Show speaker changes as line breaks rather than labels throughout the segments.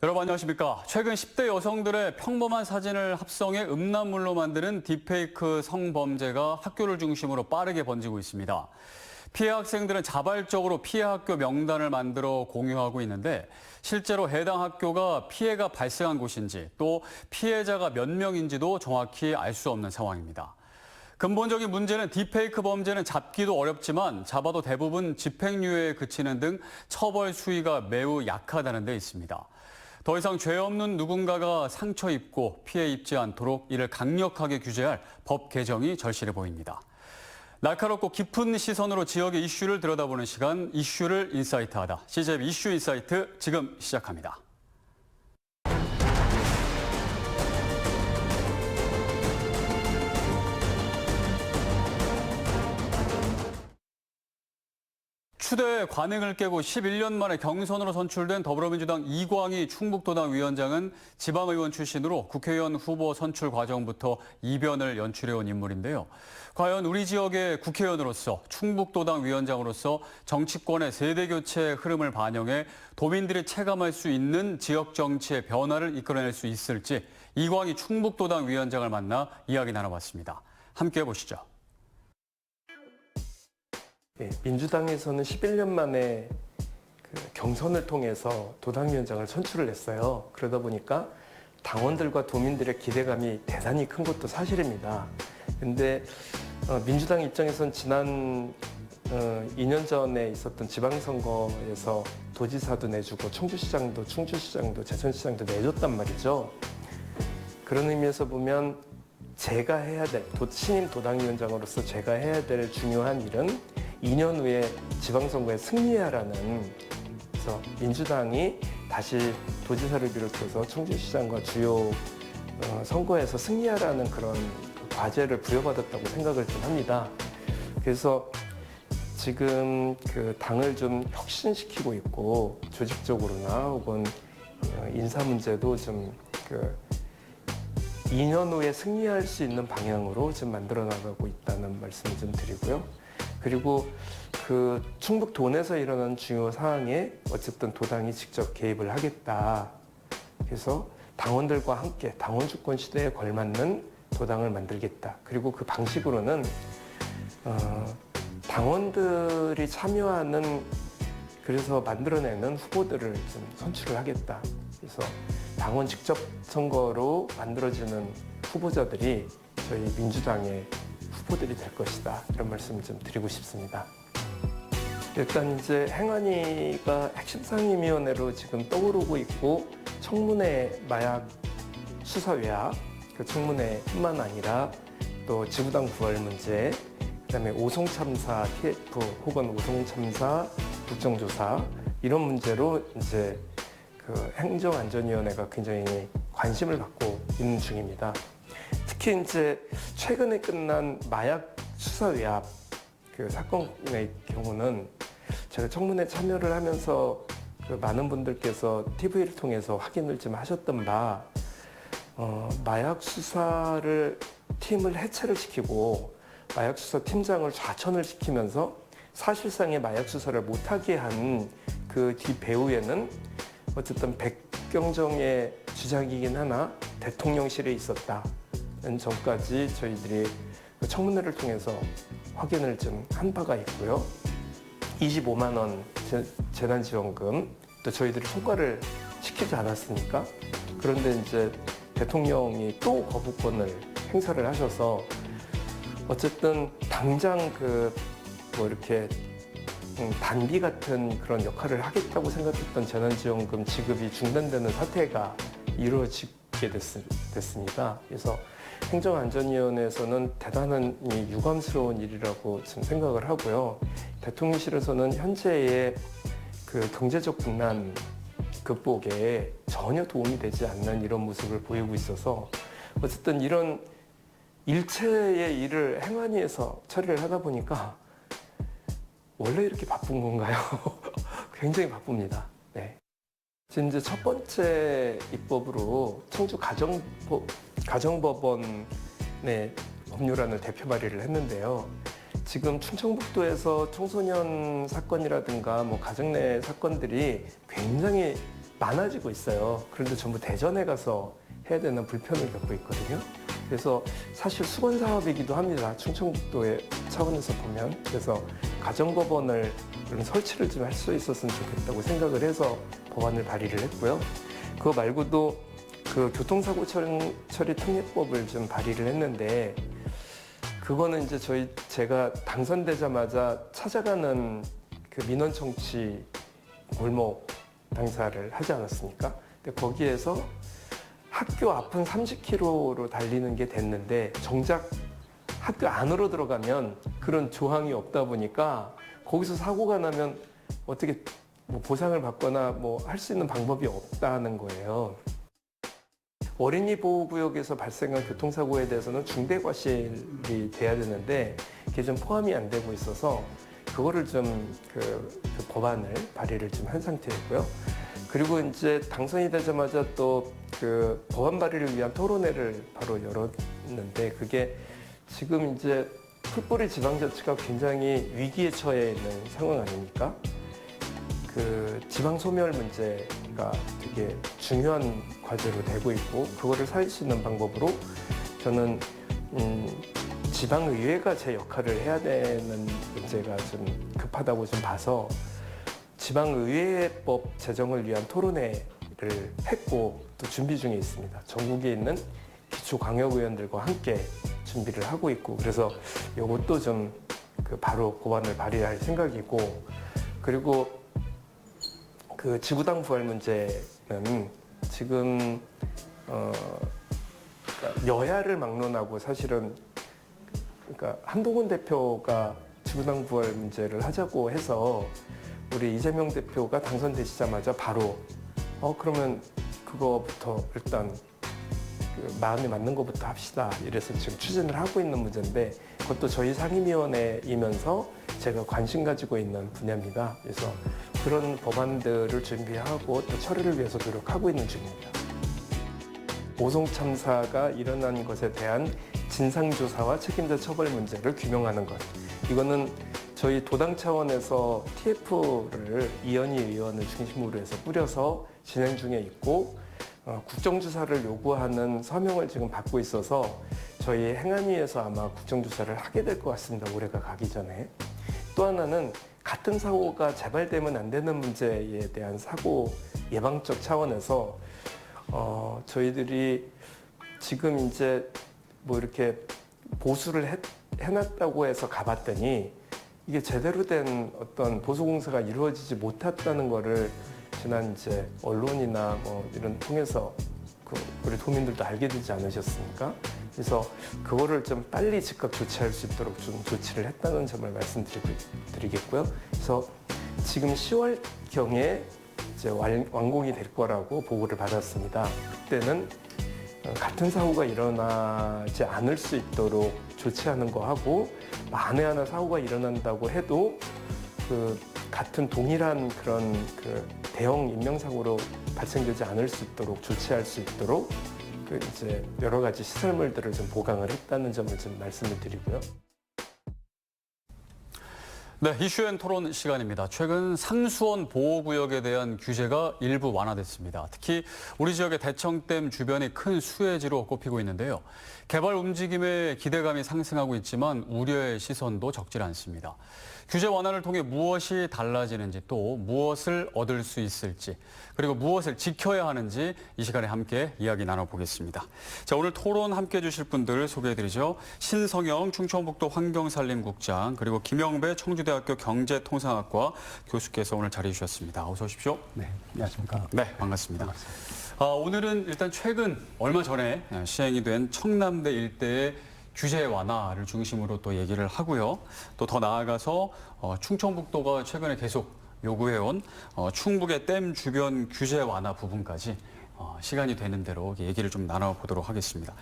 여러분 안녕하십니까. 최근 10대 여성들의 평범한 사진을 합성해 음란물로 만드는 딥페이크 성범죄가 학교를 중심으로 빠르게 번지고 있습니다. 피해 학생들은 자발적으로 피해 학교 명단을 만들어 공유하고 있는데 실제로 해당 학교가 피해가 발생한 곳인지 또 피해자가 몇 명인지도 정확히 알 수 없는 상황입니다. 근본적인 문제는 딥페이크 범죄는 잡기도 어렵지만 잡아도 대부분 집행유예에 그치는 등 처벌 수위가 매우 약하다는 데 있습니다. 더 이상 죄 없는 누군가가 상처 입고 피해 입지 않도록 이를 강력하게 규제할 법 개정이 절실해 보입니다. 날카롭고 깊은 시선으로 지역의 이슈를 들여다보는 시간, 이슈를 인사이트하다. CJB 이슈 인사이트 지금 시작합니다. 추대의 관행을 깨고 11년 만에 경선으로 선출된 더불어민주당 이광희 충북도당 위원장은 지방의원 출신으로 국회의원 후보 선출 과정부터 이변을 연출해온 인물인데요. 과연 우리 지역의 국회의원으로서 충북도당 위원장으로서 정치권의 세대교체의 흐름을 반영해 도민들이 체감할 수 있는 지역 정치의 변화를 이끌어낼 수 있을지 이광희 충북도당 위원장을 만나 이야기 나눠봤습니다. 함께 보시죠.
민주당에서는 11년 만에 경선을 통해서 도당위원장을 선출을 했어요. 그러다 보니까 당원들과 도민들의 기대감이 대단히 큰 것도 사실입니다. 근데 민주당 입장에선 지난 2년 전에 있었던 지방선거에서 도지사도 내주고 청주시장도 충주시장도 제천시장도 내줬단 말이죠. 그런 의미에서 보면 제가 해야 될, 신임 도당위원장으로서 제가 해야 될 중요한 일은 2년 후에 지방선거에 승리하라는, 그래서 민주당이 다시 도지사를 비롯해서 청주시장과 주요 선거에서 승리하라는 그런 과제를 부여받았다고 생각을 좀 합니다. 그래서 지금 그 당을 좀 혁신시키고 있고 조직적으로나 혹은 인사 문제도 좀 2년 후에 승리할 수 있는 방향으로 좀 만들어 나가고 있다는 말씀을 좀 드리고요. 그리고 그 충북 도내에서 일어난 중요 사항에 어쨌든 도당이 직접 개입을 하겠다. 그래서 당원들과 함께 당원 주권 시대에 걸맞는 도당을 만들겠다. 그리고 그 방식으로는 당원들이 참여하는, 그래서 만들어내는 후보들을 좀 선출을 하겠다. 그래서 당원 직접 선거로 만들어지는 후보자들이 저희 민주당의 후보들이 될 것이다. 이런 말씀을 좀 드리고 싶습니다. 일단 이제 행안위가 핵심상임위원회로 지금 떠오르고 있고, 청문회 마약 수사 외압, 그 청문회뿐만 아니라 또 지구당 부활 문제, 그다음에 오송 참사 TF 혹은 오송 참사 국정조사, 이런 문제로 이제 그 행정안전위원회가 굉장히 관심을 갖고 있는 중입니다. 특히 이제 최근에 끝난 마약 수사 외압 그 사건의 경우는 제가 청문회 참여를 하면서 그 많은 분들께서 TV를 통해서 확인을 좀 하셨던 바, 마약 수사를 팀을 해체를 시키고 마약 수사 팀장을 좌천을 시키면서 사실상의 마약 수사를 못하게 한 그 뒤 배후에는 어쨌든 백경정의 주장이긴 하나 대통령실에 있었다. 전까지 저희들이 청문회를 통해서 확인을 좀 한 바가 있고요. 25만 원 재난지원금, 또 저희들이 통과를 시키지 않았으니까. 그런데 이제 대통령이 또 거부권을 행사를 하셔서 어쨌든 당장 이렇게 단비 같은 그런 역할을 하겠다고 생각했던 재난지원금 지급이 중단되는 사태가 이루어지게 됐습니다. 그래서 행정안전위원회에서는 대단한 유감스러운 일이라고 지금 생각을 하고요. 대통령실에서는 현재의 그 경제적 분란 극복에 전혀 도움이 되지 않는 이런 모습을 보이고 있어서 어쨌든 이런 일체의 일을 행안위에서 처리를 하다 보니까 원래 이렇게 바쁜 건가요? 굉장히 바쁩니다. 네. 지금 이제 첫 번째 입법으로 청주 가정법원의 법률안을 대표 발의를 했는데요. 지금 충청북도에서 청소년 사건이라든가 가정 내 사건들이 굉장히 많아지고 있어요. 그런데 전부 대전에 가서 해야 되는 불편을 겪고 있거든요. 그래서 사실 수건 사업이기도 합니다. 충청북도의 차원에서 보면. 그래서 가정법원을 그런 설치를 좀 할 수 있었으면 좋겠다고 생각을 해서 법안을 발의를 했고요. 그거 말고도 그 교통사고 처리 특례법을 좀 발의를 했는데 그거는 이제 제가 당선되자마자 찾아가는 그 민원 청취 골목 당사를 하지 않았습니까? 근데 거기에서 학교 앞은 30km로 달리는 게 됐는데 정작 학교 안으로 들어가면 그런 조항이 없다 보니까 거기서 사고가 나면 어떻게 뭐 보상을 받거나 뭐 할 수 있는 방법이 없다는 거예요. 어린이 보호구역에서 발생한 교통사고에 대해서는 중대과실이 돼야 되는데 그게 좀 포함이 안 되고 있어서 그거를 좀 그 법안을 발의를 좀 한 상태였고요. 그리고 이제 당선이 되자마자 또 그 법안 발의를 위한 토론회를 바로 열었는데 그게 지금 이제 풀뿌리 지방자치가 굉장히 위기에 처해 있는 상황 아닙니까? 그 지방 소멸 문제가 되게 중요한 과제로 되고 있고 그거를 살 수 있는 방법으로 저는 지방의회가 제 역할을 해야 되는 문제가 좀 급하다고 좀 봐서 지방의회법 제정을 위한 토론회를 했고 또 준비 중에 있습니다. 전국에 있는 기초광역의원들과 함께 준비를 하고 있고 그래서 이것도 좀 그 바로 법안을 발의할 생각이고 그리고 그 지구당 부활 문제는 지금 그러니까 여야를 막론하고 사실은 그러니까 한동훈 대표가 지구당 부활 문제를 하자고 해서 우리 이재명 대표가 당선되시자마자 바로 그러면 그거부터 일단 그 마음이 맞는 것부터 합시다. 이래서 지금 추진을 하고 있는 문제인데 그것도 저희 상임위원회이면서 제가 관심 가지고 있는 분야입니다. 그래서 그런 법안들을 준비하고 또 처리를 위해서 노력하고 있는 중입니다. 오송 참사가 일어난 것에 대한 진상조사와 책임자 처벌 문제를 규명하는 것. 이거는 저희 도당 차원에서 TF를 이현희 의원을 중심으로 해서 꾸려서 진행 중에 있고 국정조사를 요구하는 서명을 지금 받고 있어서 저희 행안위에서 아마 국정조사를 하게 될 것 같습니다. 올해가 가기 전에. 또 하나는 같은 사고가 재발되면 안 되는 문제에 대한 사고 예방적 차원에서 저희들이 지금 이제 뭐 이렇게 보수를 해놨다고 해서 가봤더니 이게 제대로 된 어떤 보수공사가 이루어지지 못했다는 거를 지난 이제 언론이나 뭐 이런 통해서 우리 도민들도 알게 되지 않으셨습니까? 그래서 그거를 좀 빨리 즉각 조치할 수 있도록 좀 조치를 했다는 점을 말씀드리겠고요. 그래서 지금 10월경에 이제 완공이 될 거라고 보고를 받았습니다. 그때는 같은 사고가 일어나지 않을 수 있도록 조치하는 거 하고 만에 하나 사고가 일어난다고 해도 그 같은 동일한 그런 그 대형 인명사고로 발생되지 않을 수 있도록 조치할 수 있도록 그 이제 여러 가지 시설물들을 좀 보강을 했다는 점을 좀 말씀을 드리고요.
네, 이슈앤 토론 시간입니다. 최근 상수원 보호구역에 대한 규제가 일부 완화됐습니다. 특히 우리 지역의 대청댐 주변이 큰 수혜지로 꼽히고 있는데요. 개발 움직임에 기대감이 상승하고 있지만 우려의 시선도 적질 않습니다. 규제 완화를 통해 무엇이 달라지는지 또 무엇을 얻을 수 있을지 그리고 무엇을 지켜야 하는지 이 시간에 함께 이야기 나눠보겠습니다. 자, 오늘 토론 함께 해주실 분들 소개해드리죠. 신성영 충청북도 환경산림국장 그리고 김영배 청주대학교 경제통상학과 교수께서 오늘 자리해 주셨습니다. 어서 오십시오.
네, 안녕하십니까.
네, 반갑습니다. 오늘은 일단 최근 얼마 전에 시행이 된 청남대 일대의 규제 완화를 중심으로 또 얘기를 하고요. 또 더 나아가서 충청북도가 최근에 계속 요구해온 충북의 댐 주변 규제 완화 부분까지 시간이 되는 대로 얘기를 좀 나눠보도록 하겠습니다.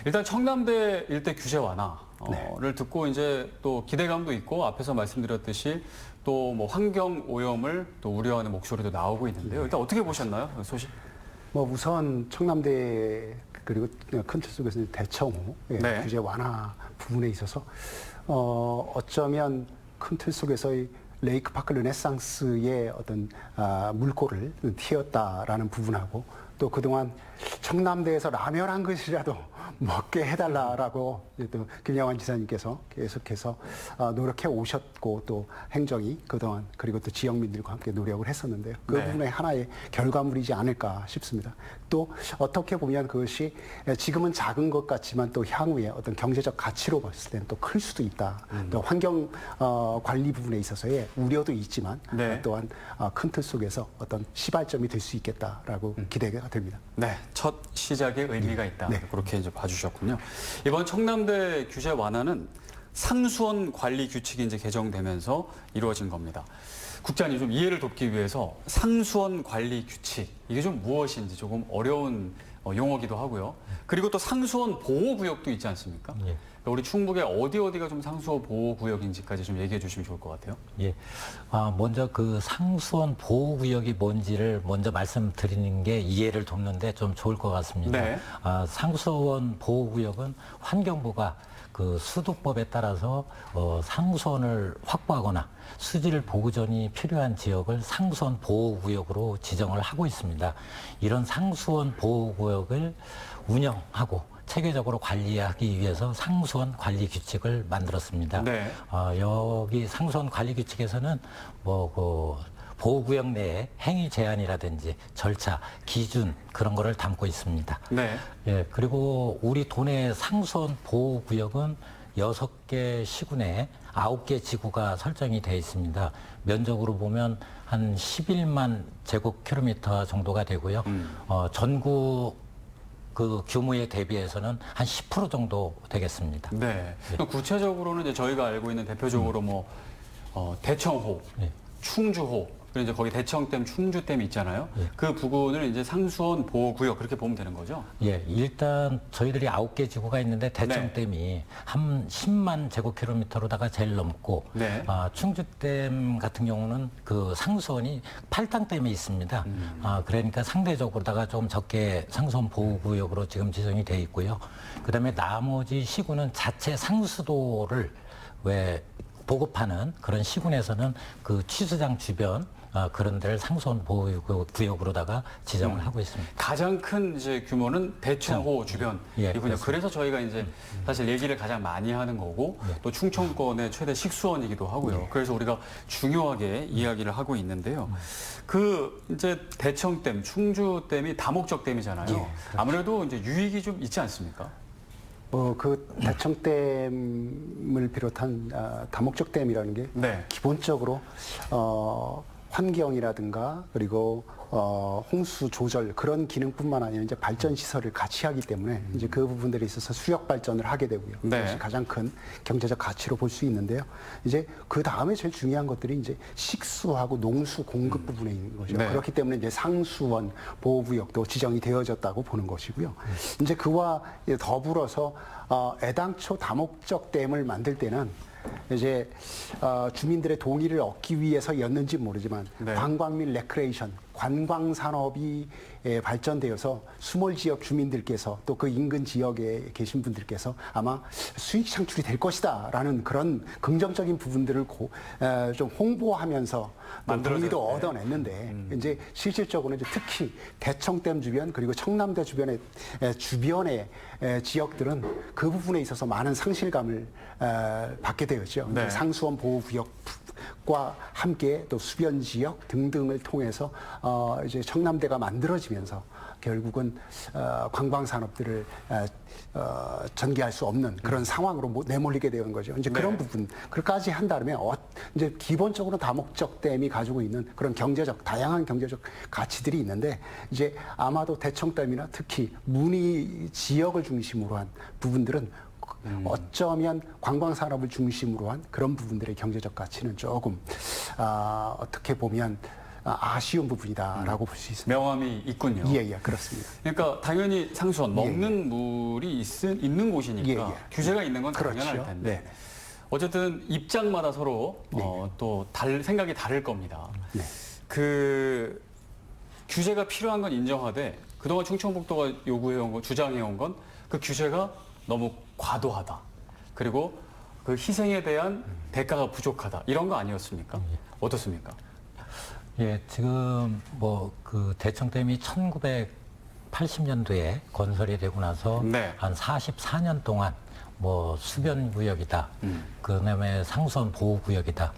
일단 청남대 일대 규제 완화를 듣고 이제 또 기대감도 있고 앞에서 말씀드렸듯이 또 뭐 환경 오염을 또 우려하는 목소리도 나오고 있는데요. 일단 어떻게 보셨나요, 소식?
뭐 우선 청남대 그리고 큰 틀 속에서 대청호 규제 완화 부분에 있어서 어쩌면 큰 틀 속에서의 레이크 파크 르네상스의 어떤 물꼬를 틔웠다라는 부분하고 또 그동안 청남대에서 라면 한 그릇이라도 먹게 해달라라고 또 김영환 지사님께서 계속해서 노력해 오셨고 또 행정이 그동안 그리고 또 지역민들과 함께 노력을 했었는데요. 그
네.
부분의 하나의 결과물이지 않을까 싶습니다. 또 어떻게 보면 그것이 지금은 작은 것 같지만 또 향후에 어떤 경제적 가치로 봤을 때는 또 클 수도 있다. 또 환경 관리 부분에 있어서의 우려도 있지만
네.
또한 큰 틀 속에서 어떤 시발점이 될 수 있겠다라고 기대가 됩니다.
네, 첫 시작에 의미가 있다.
네.
그렇게 이제 봐주셨군요. 이번 청남대 규제 완화는 상수원 관리 규칙이 이제 개정되면서 이루어진 겁니다. 국장님 좀 이해를 돕기 위해서 상수원 관리 규칙 이게 좀 무엇인지 조금 어려운 용어기도 하고요. 그리고 또 상수원 보호구역도 있지 않습니까?
예.
우리 충북의 어디가 좀 상수원 보호구역인지까지 좀 얘기해 주시면 좋을 것 같아요.
예. 먼저 그 상수원 보호구역이 뭔지를 먼저 말씀드리는 게 이해를 돕는데 좀 좋을 것 같습니다.
네.
상수원 보호구역은 환경부가 그 수도법에 따라서 상수원을 확보하거나 수질 보호전이 필요한 지역을 상수원 보호구역으로 지정을 하고 있습니다. 이런 상수원 보호구역을 운영하고 체계적으로 관리하기 위해서 상수원 관리 규칙을 만들었습니다.
네.
여기 상수원 관리 규칙에서는 보호구역 내에 행위 제한이라든지 절차, 기준 그런 거를 담고 있습니다.
네.
예, 그리고 우리 도내 상수원 보호구역은 6개 시군에 9개 지구가 설정이 되어 있습니다. 면적으로 보면 한 11만 제곱킬로미터 정도가 되고요. 전국 그 규모에 대비해서는 한 10% 정도 되겠습니다.
네. 구체적으로는 이제 저희가 알고 있는 대표적으로 대청호,
네.
충주호, 그리고 이제 거기 대청댐, 충주댐이 있잖아요.
예.
그 부근을 이제 상수원 보호구역 그렇게 보면 되는 거죠?
예, 일단 저희들이 9개 지구가 있는데 대청댐이 한 10만 제곱킬로미터로다가 제일 넘고
네.
충주댐 같은 경우는 그 상수원이 8당댐에 있습니다. 그러니까 상대적으로다가 좀 적게 상수원 보호구역으로 지금 지정이 돼 있고요. 그다음에 나머지 시군은 자체 상수도를 보급하는 그런 시군에서는 그 취수장 주변 그런 데를 상수원 보호구역으로다가 지정을 하고 있습니다.
가장 큰 이제 규모는 대청호 주변이군요.
예, 그렇습니다.
그래서 저희가 이제 사실 얘기를 가장 많이 하는 거고 또 충청권의 최대 식수원이기도 하고요. 그래서 우리가 중요하게 이야기를 하고 있는데요. 그 이제 대청댐, 충주댐이 다목적 댐이잖아요.
그렇죠.
아무래도 이제 유익이 좀 있지 않습니까?
그 대청댐을 비롯한 다목적 댐이라는 게
네.
기본적으로 환경이라든가 그리고 홍수 조절 그런 기능뿐만 아니라 이제 발전 시설을 같이 하기 때문에 이제 그 부분들에 있어서 수력 발전을 하게 되고요.
네.
그것이 가장 큰 경제적 가치로 볼 수 있는데요. 이제 그 다음에 제일 중요한 것들이 이제 식수하고 농수 공급 부분에 있는 거죠.
네.
그렇기 때문에 이제 상수원 보호구역도 지정이 되어졌다고 보는 것이고요. 이제 그와 더불어서 애당초 다목적 댐을 만들 때는 이제 주민들의 동의를 얻기 위해서였는지 모르지만
네.
관광 및 레크레이션, 관광 산업이 발전되어서 수몰 지역 주민들께서 또 그 인근 지역에 계신 분들께서 아마 수익 창출이 될 것이다라는 그런 긍정적인 부분들을 좀 홍보하면서 동의도 얻어냈는데 이제 실질적으로는 이제 특히 대청댐 주변 그리고 청남대 주변의 지역들은 그 부분에 있어서 많은 상실감을 받게 되었죠.
네.
상수원 보호구역과 함께 또 수변 지역 등등을 통해서 이제 청남대가 만들어지면서 결국은 관광 산업들을 전개할 수 없는 그런 상황으로 내몰리게 되는 거죠. 이제 그런
네.
부분 그까지 한다면 이제 기본적으로 다목적 댐이 가지고 있는 그런 다양한 경제적 가치들이 있는데 이제 아마도 대청댐이나 특히 문의 지역을 중심으로 한 부분들은 어쩌면 관광 산업을 중심으로 한 그런 부분들의 경제적 가치는 조금 어떻게 보면 아쉬운 부분이다라고 볼 수 있습니다.
명함이 있군요.
예, 그렇습니다.
그러니까 당연히 상수원 먹는 물이 있는 곳이니까
예.
규제가 있는 건
그렇죠.
당연할 텐데
네.
어쨌든 입장마다 서로 또 생각이 다를 겁니다.
네.
그 규제가 필요한 건 인정하되 그동안 충청북도가 요구해온 건 주장해온 건 그 규제가 너무 과도하다. 그리고 그 희생에 대한 대가가 부족하다 이런 거 아니었습니까? 어떻습니까?
예, 지금 뭐 그 대청댐이 1980년도에 건설이 되고 나서
네.
한 44년 동안 뭐 수변 구역이다, 그다음에 상수원 보호 구역이다,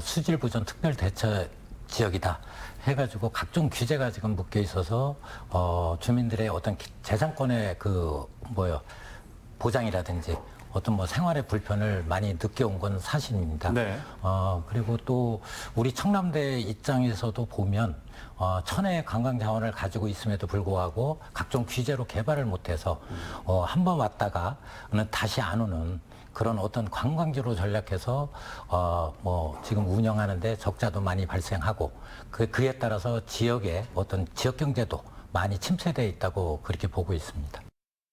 수질 보전 특별 대처 지역이다 해가지고 각종 규제가 지금 묶여 있어서 주민들의 어떤 재산권의 보장이라든지 어떤 뭐 생활의 불편을 많이 느껴온 건 사실입니다.
네.
그리고 또 우리 청남대 입장에서도 보면 천혜의 관광 자원을 가지고 있음에도 불구하고 각종 규제로 개발을 못해서 한 번 왔다가는 다시 안 오는 그런 어떤 관광지로 전략해서 뭐 지금 운영하는데 적자도 많이 발생하고 그에 따라서 지역의 어떤 지역 경제도 많이 침체되어 있다고 그렇게 보고 있습니다.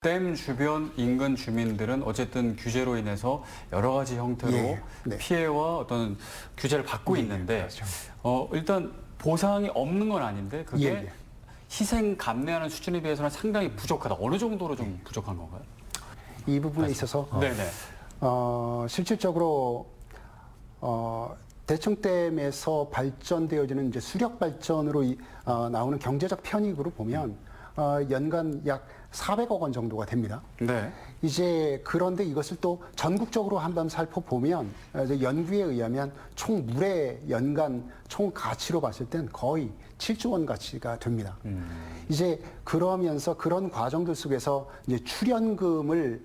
댐 주변 인근 주민들은 어쨌든 규제로 인해서 여러 가지 형태로
예, 네.
피해와 어떤 규제를 받고 있는데
그렇죠.
일단 보상이 없는 건 아닌데 그게
예, 예.
희생 감내하는 수준에 비해서는 상당히 부족하다. 어느 정도로 좀 부족한 건가요?
이 부분에 있어서
네네.
실질적으로 대청댐에서 발전되어지는 이제 수력 발전으로 나오는 경제적 편익으로 보면 연간 약 400억 원 정도가 됩니다.
네.
이제 그런데 이것을 또 전국적으로 한번 살펴보면 이제 연구에 의하면 총 물의 연간 총 가치로 봤을 땐 거의 7조 원 가치가 됩니다. 이제 그러면서 그런 과정들 속에서 이제 출연금을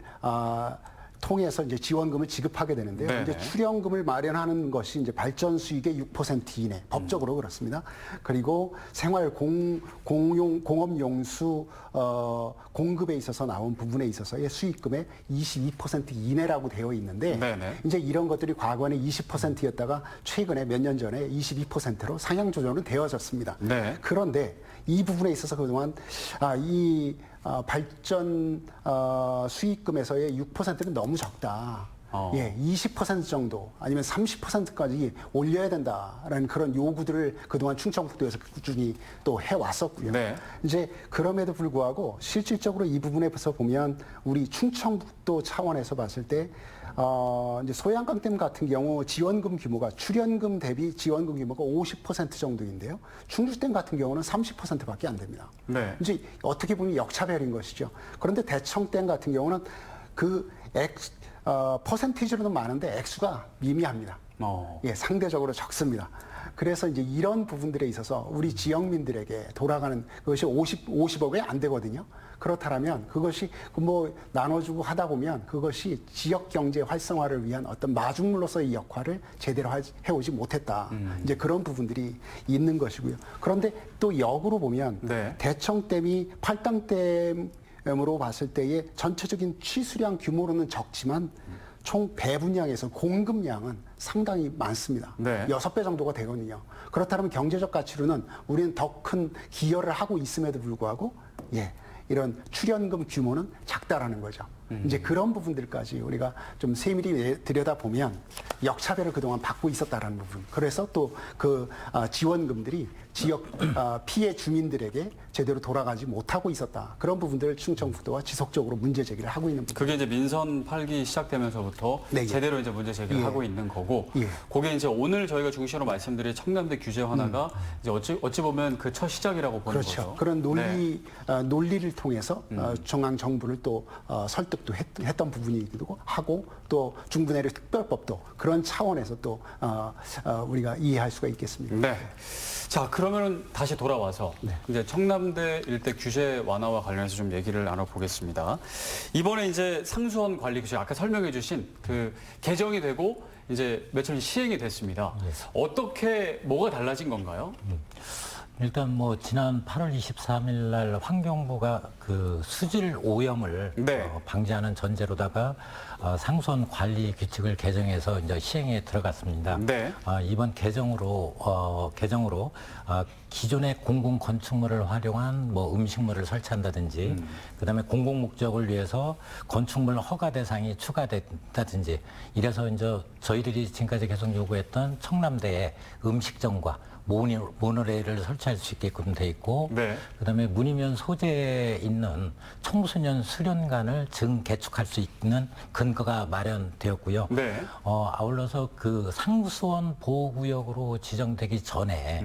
통해서 이제 지원금을 지급하게 되는데요.
네네.
이제 출연금을 마련하는 것이 이제 발전 수익의 6% 이내, 법적으로 그렇습니다. 그리고 생활 공업 용수 공급에 있어서 나온 부분에 있어서의 수익금의 22% 이내라고 되어 있는데
네네.
이제 이런 것들이 과거에는 20%였다가 최근에 몇 년 전에 22%로 상향 조정은 되어졌습니다.
네.
그런데 이 부분에 있어서 그동안 발전 수익금에서의 6%는 너무 적다. 예, 20% 정도 아니면 30%까지 올려야 된다라는 그런 요구들을 그동안 충청북도에서 꾸준히 또 해왔었고요.
네.
이제 그럼에도 불구하고 실질적으로 이 부분에서 보면 우리 충청북도 차원에서 봤을 때 이제 소양강댐 같은 경우 지원금 규모가 출연금 대비 지원금 규모가 50% 정도인데요. 충주댐 같은 경우는 30%밖에 안 됩니다.
네.
이제 어떻게 보면 역차별인 것이죠. 그런데 대청댐 같은 경우는 그 퍼센티지로는 많은데 액수가 미미합니다. 예, 상대적으로 적습니다. 그래서 이제 이런 부분들에 있어서 우리 지역민들에게 돌아가는 그것이 50억이 안 되거든요. 그렇다면 그것이 뭐 나눠주고 하다 보면 그것이 지역 경제 활성화를 위한 어떤 마중물로서의 역할을 제대로 해오지 못했다. 이제 그런 부분들이 있는 것이고요. 그런데 또 역으로 보면
네.
대청댐이 팔당댐으로 봤을 때의 전체적인 취수량 규모로는 적지만 총 배분량에서 공급량은 상당히 많습니다.
네.
6배 정도가 되거든요. 그렇다면 경제적 가치로는 우리는 더 큰 기여를 하고 있음에도 불구하고 이런 출연금 규모는 작다라는 거죠. 이제 그런 부분들까지 우리가 좀 세밀히 들여다보면 역차별을 그동안 받고 있었다라는 부분. 그래서 또 그 지원금들이 지역 피해 주민들에게 제대로 돌아가지 못하고 있었다. 그런 부분들을 충청북도가 지속적으로 문제 제기를 하고 있는 부분.
그게 이제 민선 8기 시작되면서부터
네, 예.
제대로 이제 문제 제기를
예.
하고 있는 거고,
예.
그게 이제 오늘 저희가 중심으로 말씀드린 청남대 규제 완화가 이제 어찌 보면 그 첫 시작이라고 보는
그렇죠.
거죠.
그런
네.
논리를 통해서 중앙 정부를 또 설득도 했던 부분이기도 하고 또 중부내륙 특별법도 그런 차원에서 또 우리가 이해할 수가 있겠습니다.
네. 자, 그러면은 다시 돌아와서
네.
이제 청남대 일대 규제 완화와 관련해서 좀 얘기를 나눠보겠습니다. 이번에 이제 상수원 관리 규제 아까 설명해 주신 그 개정이 되고 이제 며칠 시행이 됐습니다. 어떻게 뭐가 달라진 건가요?
일단 뭐 지난 8월 23일 날 환경부가 그 수질 오염을
네.
방지하는 전제로다가 상수원 관리 규칙을 개정해서 이제 시행에 들어갔습니다.
네.
이번 개정으로 기존의 공공 건축물을 활용한 뭐 음식물을 설치한다든지 그다음에 공공 목적을 위해서 건축물 허가 대상이 추가됐다든지 이래서 이제 저희들이 지금까지 계속 요구했던 청남대의 음식점과 모노레일을 설치할 수 있게끔 돼 있고,
네.
그다음에 문이면 소재에 있는 청소년 수련관을 증개축할 수 있는 근거가 마련되었고요.
네.
아울러서 그 상수원 보호구역으로 지정되기 전에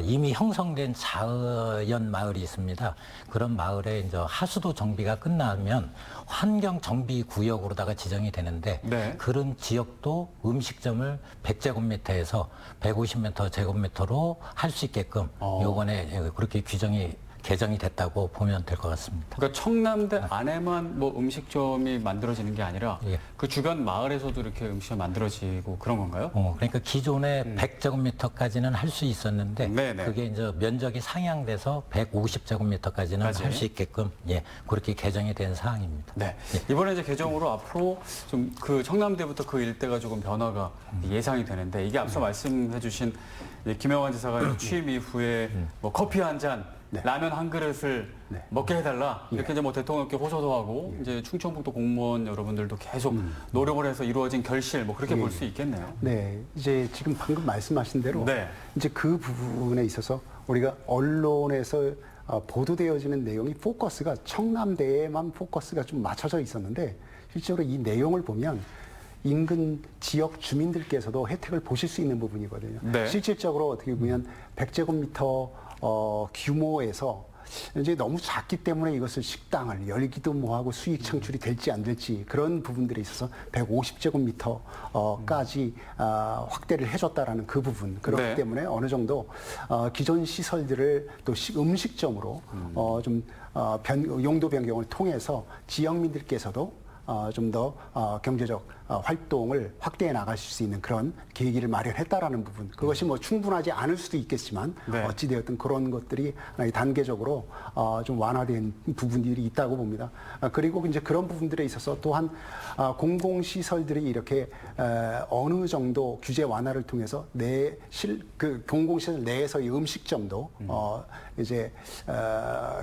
이미 형성된 자연 마을이 있습니다. 그런 마을에 이제 하수도 정비가 끝나면 환경 정비 구역으로다가 지정이 되는데
네.
그런 지역도 음식점을 100제곱미터에서 150m 제곱미터로 할 수 있게끔 요번에 그렇게 개정이 됐다고 보면 될 것 같습니다.
그러니까 청남대 안에만 뭐 음식점이 만들어지는 게 아니라
예.
그 주변 마을에서도 이렇게 음식점이 만들어지고 그런 건가요?
그러니까 기존에 100제곱미터까지는 할 수 있었는데
네네.
그게 이제 면적이 상향돼서 150제곱미터까지는 할 수 있게끔 그렇게 개정이 된 사항입니다.
네. 이번에 이제 개정으로 앞으로 좀 그 청남대부터 그 일대가 조금 변화가 예상이 되는데 이게 앞서 말씀해 주신 김영환 지사가 취임 이후에 뭐 커피 한 잔, 라면 한 그릇을 먹게 해달라 이렇게 이제 뭐 대통령께 호소도 하고 이제 충청북도 공무원 여러분들도 계속 노력을 해서 이루어진 결실 뭐 그렇게 볼 수 있겠네요.
네, 이제 지금 방금 말씀하신 대로
네.
이제 그 부분에 있어서 우리가 언론에서 보도되어지는 내용이 포커스가 청남대에만 포커스가 좀 맞춰져 있었는데 실제로 이 내용을 보면 인근 지역 주민들께서도 혜택을 보실 수 있는 부분이거든요.
네.
실질적으로 어떻게 보면 100제곱미터 규모에서 이제 너무 작기 때문에 이것을 식당을 열기도 뭐하고 수익 창출이 될지 안 될지 그런 부분들에 있어서 150제곱미터까지 확대를 해줬다라는 그 부분 그렇기
네.
때문에 어느 정도 기존 시설들을 또 음식점으로 용도 변경을 통해서 지역민들께서도 좀 더 경제적 활동을 확대해 나가실 수 있는 그런 계기를 마련했다라는 부분. 그것이 뭐 충분하지 않을 수도 있겠지만
네.
어찌되었든 그런 것들이 단계적으로 좀 완화된 부분들이 있다고 봅니다. 그리고 이제 그런 부분들에 있어서 또한 공공시설들이 이렇게 어느 정도 규제 완화를 통해서 그 공공시설 내에서의 음식점도 이제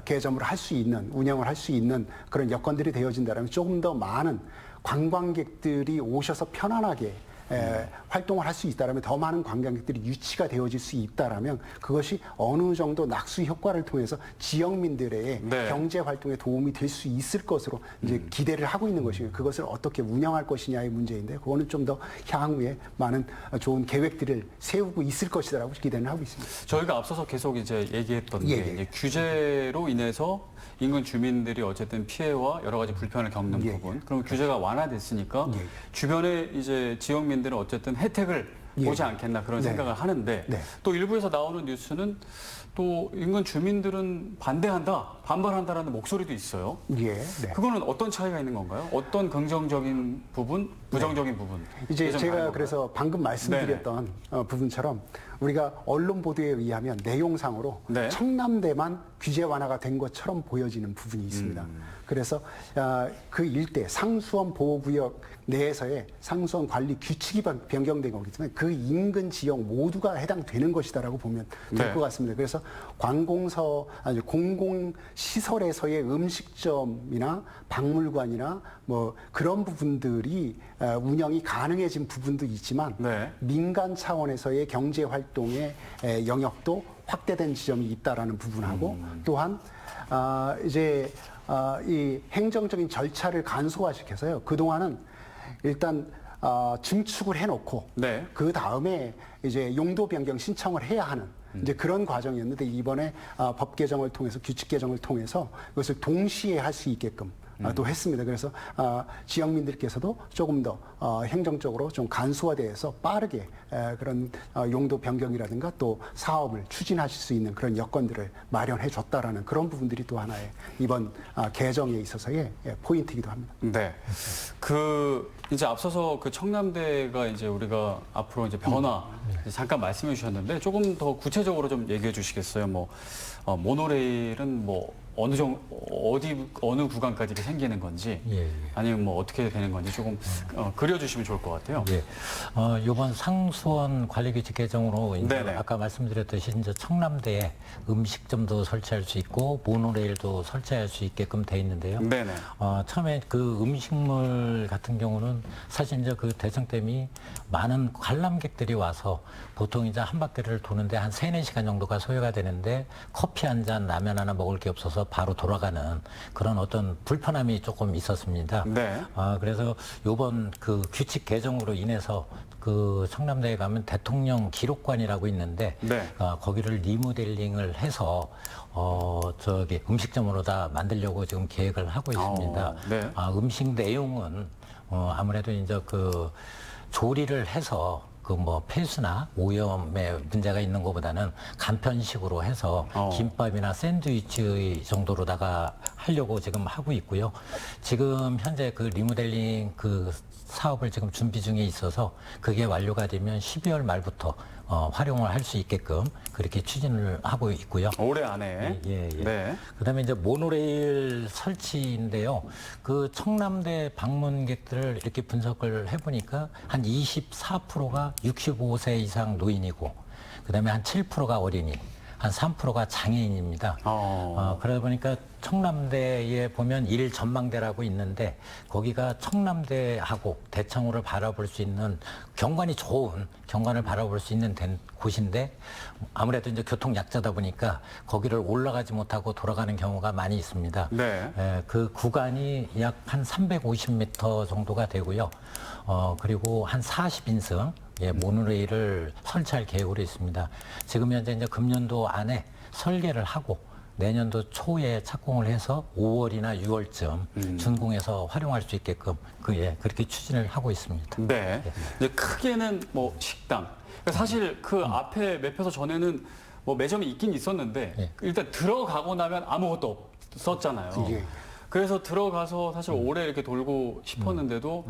개점을 할 수 있는 운영을 할 수 있는 그런 여건들이 되어진다면 조금 더 많은 관광객들이 오셔서 편안하게 활동을 할 수 있다라면 더 많은 관광객들이 유치가 되어질 수 있다라면 그것이 어느 정도 낙수 효과를 통해서 지역민들의
네.
경제 활동에 도움이 될 수 있을 것으로 이제 기대를 하고 있는 것이고 그것을 어떻게 운영할 것이냐의 문제인데 그거는 좀 더 향후에 많은 좋은 계획들을 세우고 있을 것이다라고 기대는 하고 있습니다.
저희가 앞서서 계속 이제 얘기했던
예,
게
예.
이제 규제로 인해서 인근 주민들이 어쨌든 피해와 여러 가지 불편을 겪는
예,
부분. 그럼 규제가 완화됐으니까
예.
주변에 이제 지역민들은 어쨌든 혜택을
예.
보지 않겠나 그런
네.
생각을 하는데
네.
또 일부에서 나오는 뉴스는 또 인근 주민들은 반대한다, 반발한다라는 목소리도 있어요.
예, 네.
그거는 어떤 차이가 있는 건가요? 어떤 긍정적인 부분, 부정적인 부분?
이제
이게 좀 다른
제가
건가요?
그래서 방금 말씀드렸던 부분처럼 우리가 언론 보도에 의하면 내용상으로
네.
청남대만 규제 완화가 된 것처럼 보여지는 부분이 있습니다. 그래서 그 일대 상수원 보호구역 내에서의 상수원 관리 규칙이 변경된 거기 때문에 그 인근 지역 모두가 해당되는 것이다라고 보면 될 것
네.
같습니다. 그래서 공공시설에서의 음식점이나 박물관이나 뭐 그런 부분들이 운영이 가능해진 부분도 있지만
네.
민간 차원에서의 경제 활동의 영역도 확대된 지점이 있다라는 부분하고 또한 이제 이 행정적인 절차를 간소화시켜서요. 그동안은 일단 증축을 해놓고
네.
그 다음에 이제 용도 변경 신청을 해야 하는 이제 그런 과정이었는데 이번에 법 개정을 통해서 규칙 개정을 통해서 그것을 동시에 할 수 있게끔 또 했습니다. 그래서 지역민들께서도 조금 더 행정적으로 좀 간소화돼서 빠르게 그런 용도 변경이라든가 또 사업을 추진하실 수 있는 그런 여건들을 마련해 줬다라는 그런 부분들이 또 하나의 이번 개정에 있어서의 포인트이기도 합니다.
네. 이제 앞서서 그 청남대가 이제 우리가 앞으로 이제 변화 이제 잠깐 말씀해 주셨는데 조금 더 구체적으로 좀 얘기해 주시겠어요? 모노레일은 어느 구간까지 이렇게 생기는 건지
예, 예.
아니면 뭐 어떻게 되는 건지 조금 그려주시면 좋을 것 같아요.
예. 이번 상수원 관리규칙 개정으로 이제
네네.
아까 말씀드렸듯이 이제 청남대에 음식점도 설치할 수 있고 모노레일도 설치할 수 있게끔 돼 있는데요.
네네.
처음에 그 음식물 같은 경우는 사실 이제 그 대청댐이 많은 관람객들이 와서 보통 이제 한 바퀴를 도는데 한 3-4시간 정도가 소요가 되는데 커피 한 잔, 라면 하나 먹을 게 없어서 바로 돌아가는 그런 어떤 불편함이 조금 있었습니다.
네.
그래서 요번 그 규칙 개정으로 인해서 그 청남대에 가면 대통령 기록관이라고 있는데
네.
거기를 리모델링을 해서 저기 음식점으로 다 만들려고 지금 계획을 하고 있습니다.
네.
음식 내용은 아무래도 이제 그 조리를 해서 그 뭐 폐수나 오염에 문제가 있는 것보다는 간편식으로 해서 김밥이나 샌드위치 정도로다가 하려고 지금 하고 있고요. 지금 현재 그 리모델링 그 사업을 지금 준비 중에 있어서 그게 완료가 되면 12월 말부터 활용을 할 수 있게끔 그렇게 추진을 하고 있고요.
올해 안에.
예.
네.
그다음에 이제 모노레일 설치인데요. 그 청남대 방문객들을 이렇게 분석을 해보니까 한 24%가 65세 이상 노인이고, 그다음에 한 7%가 어린이, 한 3%가 장애인입니다. 그러다 보니까 청남대에 보면 일전망대라고 있는데 거기가 청남대하고 대청호를 바라볼 수 있는 경관이 좋은 경관을 바라볼 수 있는 곳인데 아무래도 이제 교통 약자다 보니까 거기를 올라가지 못하고 돌아가는 경우가 많이 있습니다.
네.
그 구간이 약 한 350m 정도가 되고요. 그리고 한 40인승 모노레일을 설치할 계획으로 있습니다. 지금 현재 이제 금년도 안에 설계를 하고 내년도 초에 착공을 해서 5월이나 6월쯤 준공해서 활용할 수 있게끔 그렇게 추진을 하고 있습니다.
네. 이제 크게는 뭐 식당. 그러니까 사실 그 앞에 매표소 전에는 뭐 매점이 있긴 있었는데 일단 들어가고 나면 아무것도 없었잖아요.
예.
그래서 들어가서 사실 오래 이렇게 돌고 싶었는데도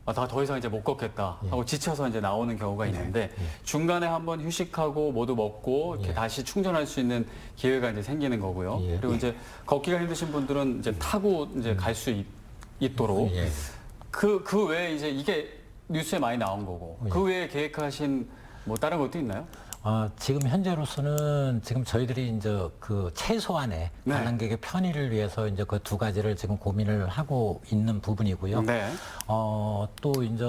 나 더 이상 이제 못 걷겠다 하고 지쳐서 이제 나오는 경우가 있는데 중간에 한번 휴식하고 모두 먹고 이렇게 다시 충전할 수 있는 기회가 이제 생기는 거고요. 그리고 이제 걷기가 힘드신 분들은 이제 타고 이제 갈 수 있도록 그 외에 이제 이게 뉴스에 많이 나온 거고 그 외에 계획하신 뭐 다른 것도 있나요?
지금 현재로서는 지금 저희들이 이제 그 최소한의
네.
관람객의 편의를 위해서 이제 그 두 가지를 지금 고민을 하고 있는 부분이고요.
네.
또 이제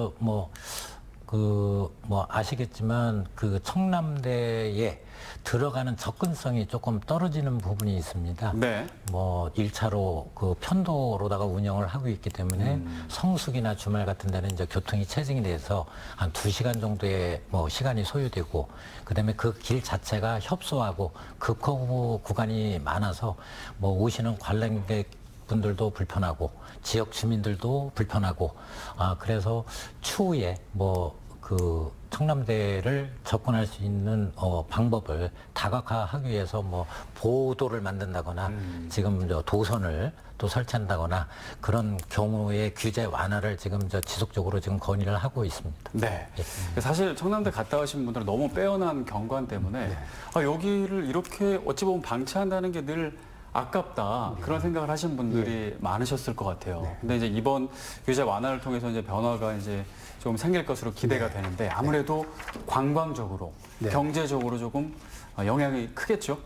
아시겠지만 그 청남대에 들어가는 접근성이 조금 떨어지는 부분이 있습니다.
네.
뭐 1차로 그 편도로다가 운영을 하고 있기 때문에 성수기나 주말 같은 데는 이제 교통이 체증이 돼서 한 2시간 정도의 뭐 시간이 소요되고 그다음에 그 길 자체가 협소하고 급커브 구간이 많아서 뭐 오시는 관람객 분들도 불편하고 지역 주민들도 불편하고 그래서 추후에 그 청남대를 접근할 수 있는 방법을 다각화하기 위해서 뭐 보도를 만든다거나 지금 도선을 또 설치한다거나 그런 경우의 규제 완화를 지금 지속적으로 지금 건의를 하고 있습니다.
네. 사실 청남대 갔다 오신 분들은 너무 빼어난 경관 때문에 여기를 이렇게 어찌 보면 방치한다는 게 늘 아깝다 그런 생각을 하신 분들이 많으셨을 것 같아요. 근데 이제 이번 규제 완화를 통해서 이제 변화가 이제 좀 생길 것으로 기대가 되는데 아무래도 관광적으로 경제적으로 조금 영향이 크겠죠.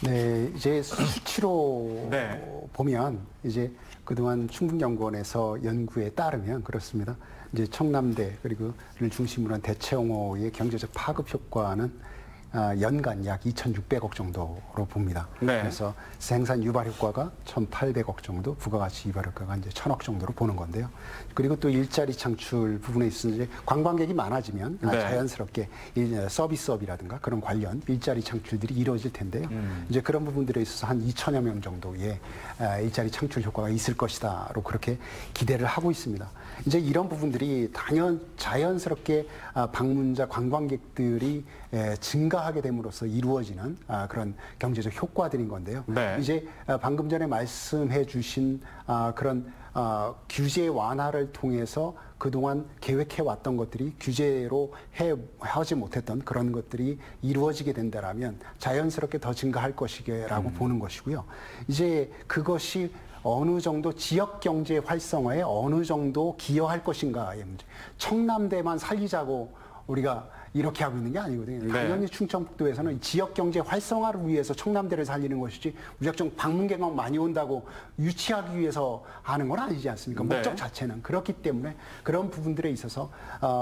네, 이제 수치로 보면 이제 그동안 충북연구원에서 연구에 따르면 그렇습니다. 이제 청남대 그리고를 중심으로 한 대체용호의 경제적 파급 효과는 연간 약 2,600억 정도로 봅니다.
네.
그래서 생산 유발 효과가 1,800억 정도, 부가가치 유발 효과가 이제 1,000억 정도로 보는 건데요. 그리고 또 일자리 창출 부분에 있어서 이제 관광객이 많아지면 자연스럽게 서비스업이라든가 그런 관련 일자리 창출들이 이루어질 텐데요. 이제 그런 부분들에 있어서 한 2천여 명 정도의 일자리 창출 효과가 있을 것이다로 그렇게 기대를 하고 있습니다. 이제 이런 부분들이 자연스럽게 방문자 관광객들이 증가하게 됨으로써 이루어지는 그런 경제적 효과들인 건데요.
네.
이제 방금 전에 말씀해 주신 그런 규제 완화를 통해서 그동안 계획해 왔던 것들이 규제로 하지 못했던 그런 것들이 이루어지게 된다라면 자연스럽게 더 증가할 것이라고 보는 것이고요. 이제 그것이 어느 정도 지역 경제 활성화에 어느 정도 기여할 것인가의 문제. 청남대만 살리자고 우리가 이렇게 하고 있는 게 아니거든요.
네.
당연히 충청북도에서는 지역 경제 활성화를 위해서 청남대를 살리는 것이지 무작정 방문객만 많이 온다고 유치하기 위해서 하는 건 아니지 않습니까?
네.
목적 자체는 그렇기 때문에 그런 부분들에 있어서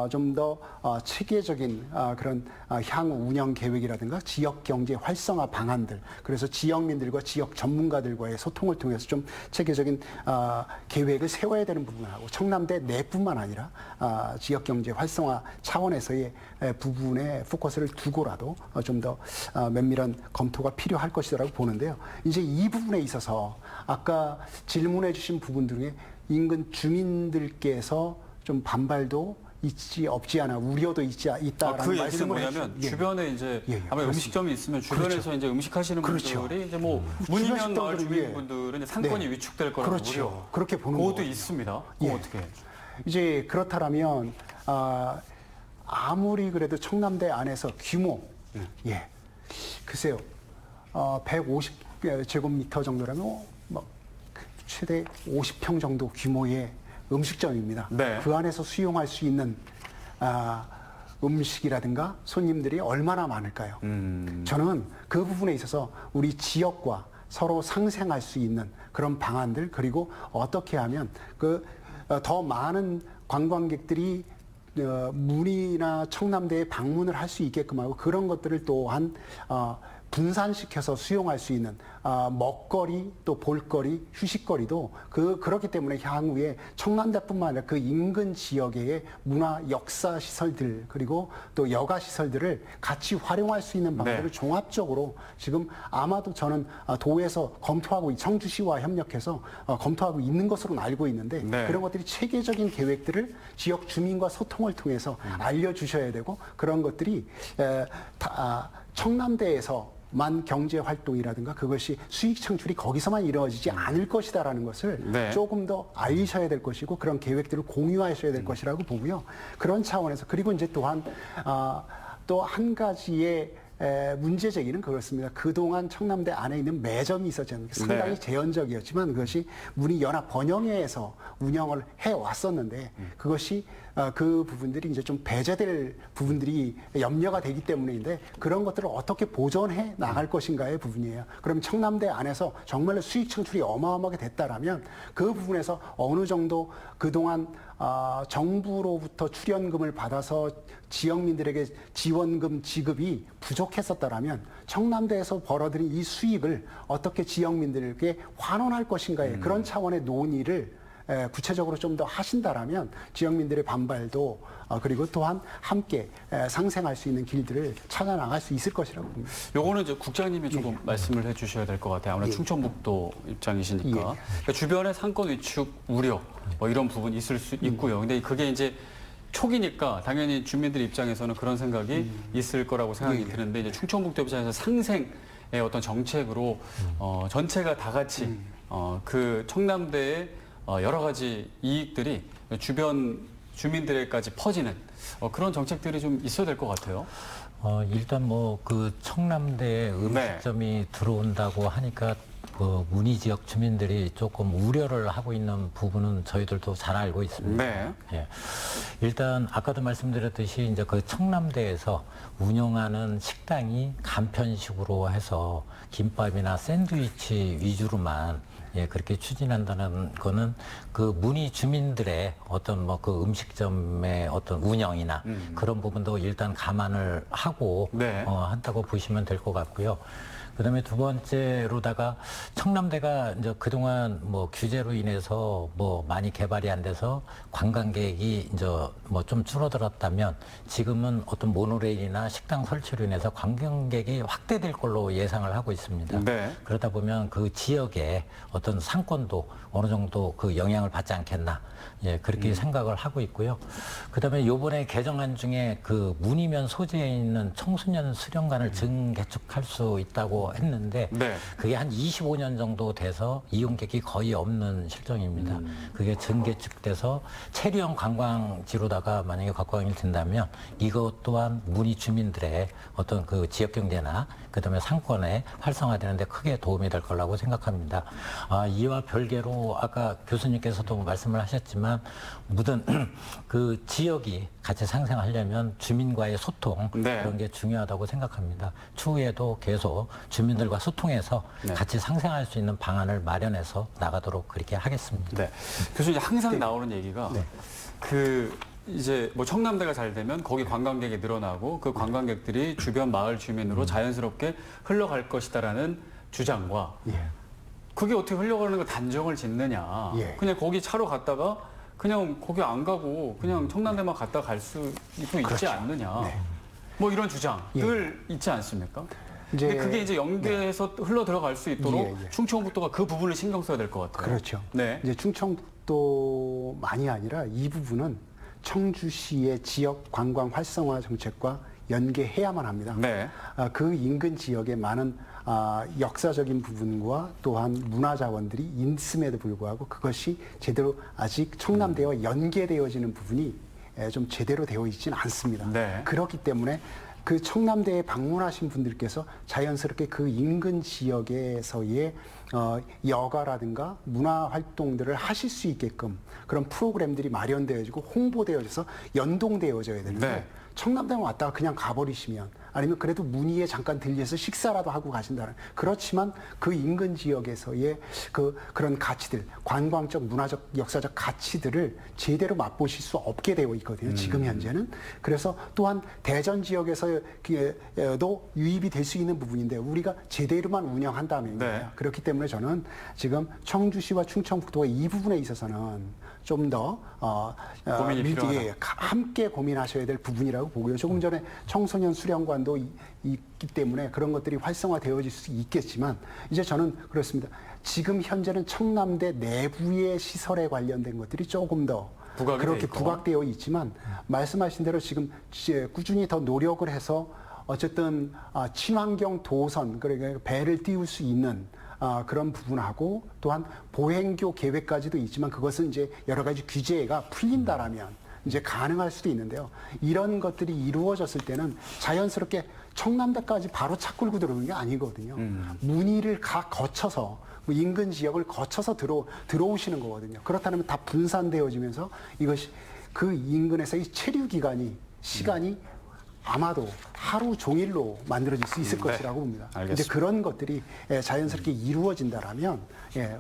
좀 더 체계적인 그런 향후 운영 계획이라든가 지역 경제 활성화 방안들, 그래서 지역민들과 지역 전문가들과의 소통을 통해서 좀 체계적인 계획을 세워야 되는 부분하고 청남대 내뿐만 아니라 지역 경제 활성화 차원에서의 부분에 포커스를 두고라도 좀 더 면밀한 검토가 필요할 것이라고 보는데요. 이제 이 부분에 있어서 아까 질문해 주신 부분 중에 인근 주민들께서 좀 반발도 있지 없지 않아 우려도 있다라는
그 얘기는
말씀을
뭐냐면
해주신-
주변에 이제
예,
아마
그렇습니다.
음식점이 있으면 주변에서
그렇죠.
이제 음식하시는
그렇죠.
분들이 이제 뭐
주변
문이면 마을
식당들은,
주민분들은 이제 상권이
네.
위축될 거라고
그렇죠.
우려.
그렇게 보는
그것도
거거든요.
있습니다. 그럼
예.
어떻게?
이제 그렇다면 아무리 그래도 청남대 안에서 규모, 예, 글쎄요, 150제곱미터 정도라면 뭐 최대 50평 정도 규모의 음식점입니다.
네.
그 안에서 수용할 수 있는 음식이라든가 손님들이 얼마나 많을까요? 저는 그 부분에 있어서 우리 지역과 서로 상생할 수 있는 그런 방안들, 그리고 어떻게 하면 더 많은 관광객들이 문이나 청남대에 방문을 할 수 있게끔 하고 그런 것들을 또한 분산시켜서 수용할 수 있는 먹거리 또 볼거리 휴식거리도 그렇기 때문에 향후에 청남대뿐만 아니라 그 인근 지역의 문화 역사 시설들 그리고 또 여가 시설들을 같이 활용할 수 있는 방법을
네.
종합적으로 지금 아마도 저는 도에서 검토하고 청주시와 협력해서 검토하고 있는 것으로는 알고 있는데
네.
그런 것들이 체계적인 계획들을 지역 주민과 소통을 통해서 알려주셔야 되고 그런 것들이 청남대에서만 경제 활동이라든가 그것이 수익 창출이 거기서만 이루어지지 않을 것이다라는 것을
네.
조금 더 알리셔야 될 것이고 그런 계획들을 공유하셔야 될 것이라고 보고요. 그런 차원에서 그리고 이제 또한 또 한 가지의 문제 제기는 그렇습니다. 그동안 청남대 안에 있는 매점이 있었지 않습니까? 상당히
네.
제한적이었지만 그것이 문희 연합 번영회에서 운영을 해 왔었는데 그것이 그 부분들이 이제 좀 배제될 부분들이 염려가 되기 때문인데 그런 것들을 어떻게 보존해 나갈 것인가의 부분이에요. 그럼 청남대 안에서 정말로 수익 창출이 어마어마하게 됐다라면 그 부분에서 어느 정도 그동안 정부로부터 출연금을 받아서 지역민들에게 지원금 지급이 부족했었다라면 청남대에서 벌어들인 이 수익을 어떻게 지역민들에게 환원할 것인가의 그런 차원의 논의를 구체적으로 좀 더 하신다라면 지역민들의 반발도 그리고 또한 함께 상생할 수 있는 길들을 찾아 나갈 수 있을 것이라고 봅니다.
요거는 이제 국장님이 조금 말씀을 해주셔야 될 것 같아요. 아무래도 충청북도 입장이시니까 그러니까 주변의 상권 위축 우려 뭐 이런 부분이 있을 수 있고요. 근데 그게 이제 초기니까 당연히 주민들 입장에서는 그런 생각이 있을 거라고 생각이 드는데 이제 충청북도 입장에서 상생의 어떤 정책으로 전체가 다 같이 그 청남대의 여러 가지 이익들이 주변 주민들에게까지 퍼지는 그런 정책들이 좀 있어야 될 것 같아요.
일단 뭐 그 청남대에 음식점이 들어온다고 하니까 그 문희 지역 주민들이 조금 우려를 하고 있는 부분은 저희들도 잘 알고 있습니다.
네.
예. 일단 아까도 말씀드렸듯이 이제 그 청남대에서 운영하는 식당이 간편식으로 해서 김밥이나 샌드위치 위주로만 그렇게 추진한다는 거는 그 문희 주민들의 어떤 뭐 그 음식점의 어떤 운영이나 그런 부분도 일단 감안을 하고
네.
한다고 보시면 될 것 같고요. 그다음에 두 번째로다가 청남대가 이제 그동안 뭐 규제로 인해서 뭐 많이 개발이 안 돼서 관광객이 이제 뭐 좀 줄어들었다면 지금은 어떤 모노레일이나 식당 설치로 인해서 관광객이 확대될 걸로 예상을 하고 있습니다.
네.
그러다 보면 그 지역의 어떤 상권도 어느 정도 그 영향을 받지 않겠나. 예, 그렇게 생각을 하고 있고요. 그다음에 요번에 개정안 중에 그 문이면 소재에 있는 청소년 수련관을 증개축할 수 있다고 했는데
네.
그게 한 25년 정도 돼서 이용객이 거의 없는 실정입니다. 그게 증개축돼서 체류형 관광지로다가 만약에 관광이 된다면 이것 또한 문의 주민들의 어떤 그 지역 경제나 그다음에 상권에 활성화되는 데 크게 도움이 될 거라고 생각합니다. 이와 별개로 아까 교수님께서도 말씀을 하셨지만 모든 그 지역이 같이 상생하려면 주민과의 소통
네.
그런 게 중요하다고 생각합니다. 추후에도 계속 주민들과 소통해서
네.
같이 상생할 수 있는 방안을 마련해서 나가도록 그렇게 하겠습니다.
네. 교수님 항상 나오는 얘기가 그 이제 뭐 청남대가 잘 되면 거기 관광객이 늘어나고 그 관광객들이 주변 마을 주민으로 자연스럽게 흘러갈 것이다라는 주장과
예.
그게 어떻게 흘러가는 걸 단정을 짓느냐.
예.
그냥 거기 차로 갔다가 그냥 거기 안 가고 그냥 청남대만 갔다 갈 수도 있지
그렇죠.
않느냐.
네.
뭐 이런 주장들 있지 않습니까?
이제-
근데 그게 이제 연계해서 흘러 들어갈 수 있도록
예, 예.
충청북도가 그 부분을 신경 써야 될 것 같아요.
그렇죠.
네.
이제 충청북도만이 아니라 이 부분은 청주시의 지역 관광 활성화 정책과 연계해야만 합니다.
네.
그 인근 지역에 많은 역사적인 부분과 또한 문화 자원들이 있음에도 불구하고 그것이 제대로 아직 청남대와 연계되어지는 부분이 좀 제대로 되어 있지는 않습니다.
네.
그렇기 때문에 그 청남대에 방문하신 분들께서 자연스럽게 그 인근 지역에서의 여가라든가 문화 활동들을 하실 수 있게끔 그런 프로그램들이 마련되어지고 홍보되어져서 연동되어져야 되는데
네.
청남대만 왔다가 그냥 가버리시면 아니면 그래도 문의에 잠깐 들려서 식사라도 하고 가신다는 그렇지만 그 인근 지역에서의 그런 가치들 관광적 문화적 역사적 가치들을 제대로 맛보실 수 없게 되어 있거든요. 지금 현재는. 그래서 또한 대전 지역에서도 유입이 될 수 있는 부분인데 우리가 제대로만 운영한다면
네.
그렇기 때문에 저는 지금 청주시와 충청북도가 이 부분에 있어서는 좀 더
고민이 필요하다.
함께 고민하셔야 될 부분이라고 보고요. 조금 전에 청소년 수련관도 있기 때문에 그런 것들이 활성화되어질 수 있겠지만 이제 저는 그렇습니다. 지금 현재는 청남대 내부의 시설에 관련된 것들이 조금 더
부각이 돼
그렇게
있고.
부각되어 있지만 말씀하신 대로 지금 꾸준히 더 노력을 해서 어쨌든 친환경 도선 그러니까 배를 띄울 수 있는 그런 부분하고 또한 보행교 계획까지도 있지만 그것은 이제 여러 가지 규제가 풀린다라면 이제 가능할 수도 있는데요. 이런 것들이 이루어졌을 때는 자연스럽게 청남대까지 바로 차 끌고 들어오는 게 아니거든요. 문의를 거쳐서 인근 지역을 거쳐서 들어오시는 거거든요. 그렇다면 다 분산되어지면서 이것이 그 인근에서의 체류 기간이 시간이 아마도 하루 종일로 만들어질 수 있을 것이라고 봅니다.
알겠습니다.
이제 그런 것들이 자연스럽게 이루어진다라면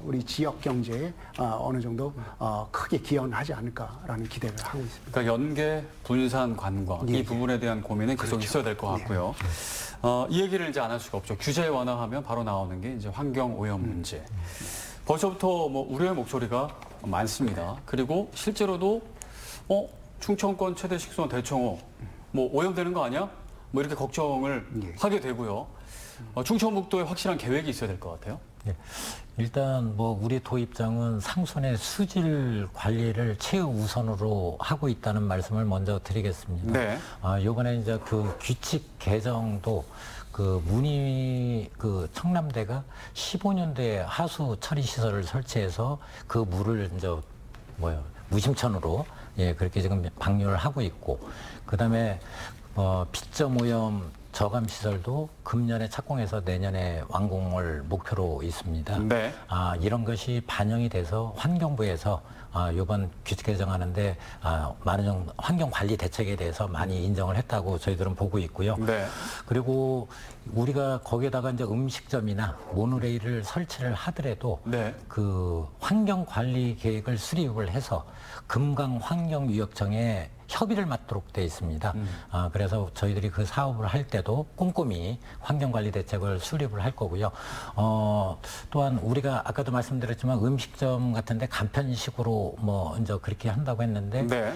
우리 지역 경제에 어느 정도 크게 기여하지 않을까라는 기대를 하고 있습니다.
그러니까 연계, 분산, 관광
예,
이 부분에 대한 고민은 계속 있어야 될 것 같고요. 이 얘기를 이제 안 할 수가 없죠. 규제 완화하면 바로 나오는 게 이제 환경 오염 문제. 벌써부터 뭐 우려의 목소리가 많습니다. 그리고 실제로도 충청권 최대 식수원 대청호 뭐 오염되는 거 아니야? 뭐 이렇게 걱정을 하게 되고요. 충청북도에 확실한 계획이 있어야 될 것 같아요.
네. 일단 뭐 우리 도 입장은 상선의 수질 관리를 최우선으로 하고 있다는 말씀을 먼저 드리겠습니다.
네.
요번에 이제 그 규칙 개정도 그 청남대가 15년도에 하수 처리 시설을 설치해서 그 물을 이제 무심천으로 그렇게 지금 방류를 하고 있고 그다음에 빗점 오염 저감 시설도 금년에 착공해서 내년에 완공을 목표로 있습니다.
네.
이런 것이 반영이 돼서 환경부에서 이번 규칙 개정하는데 많은 환경 관리 대책에 대해서 많이 인정을 했다고 저희들은 보고 있고요.
네.
그리고 우리가 거기에다가 이제 음식점이나 모노레일을 설치를 하더라도
네.
그 환경 관리 계획을 수립을 해서 금강 환경위협청에 협의를 맡도록 돼 있습니다. 그래서 저희들이 그 사업을 할 때도 경우에도 꼼꼼히 환경관리 대책을 수립을 할 거고요. 또한 우리가 아까도 말씀드렸지만 음식점 같은데 간편식으로 뭐 이제 그렇게 한다고 했는데
네.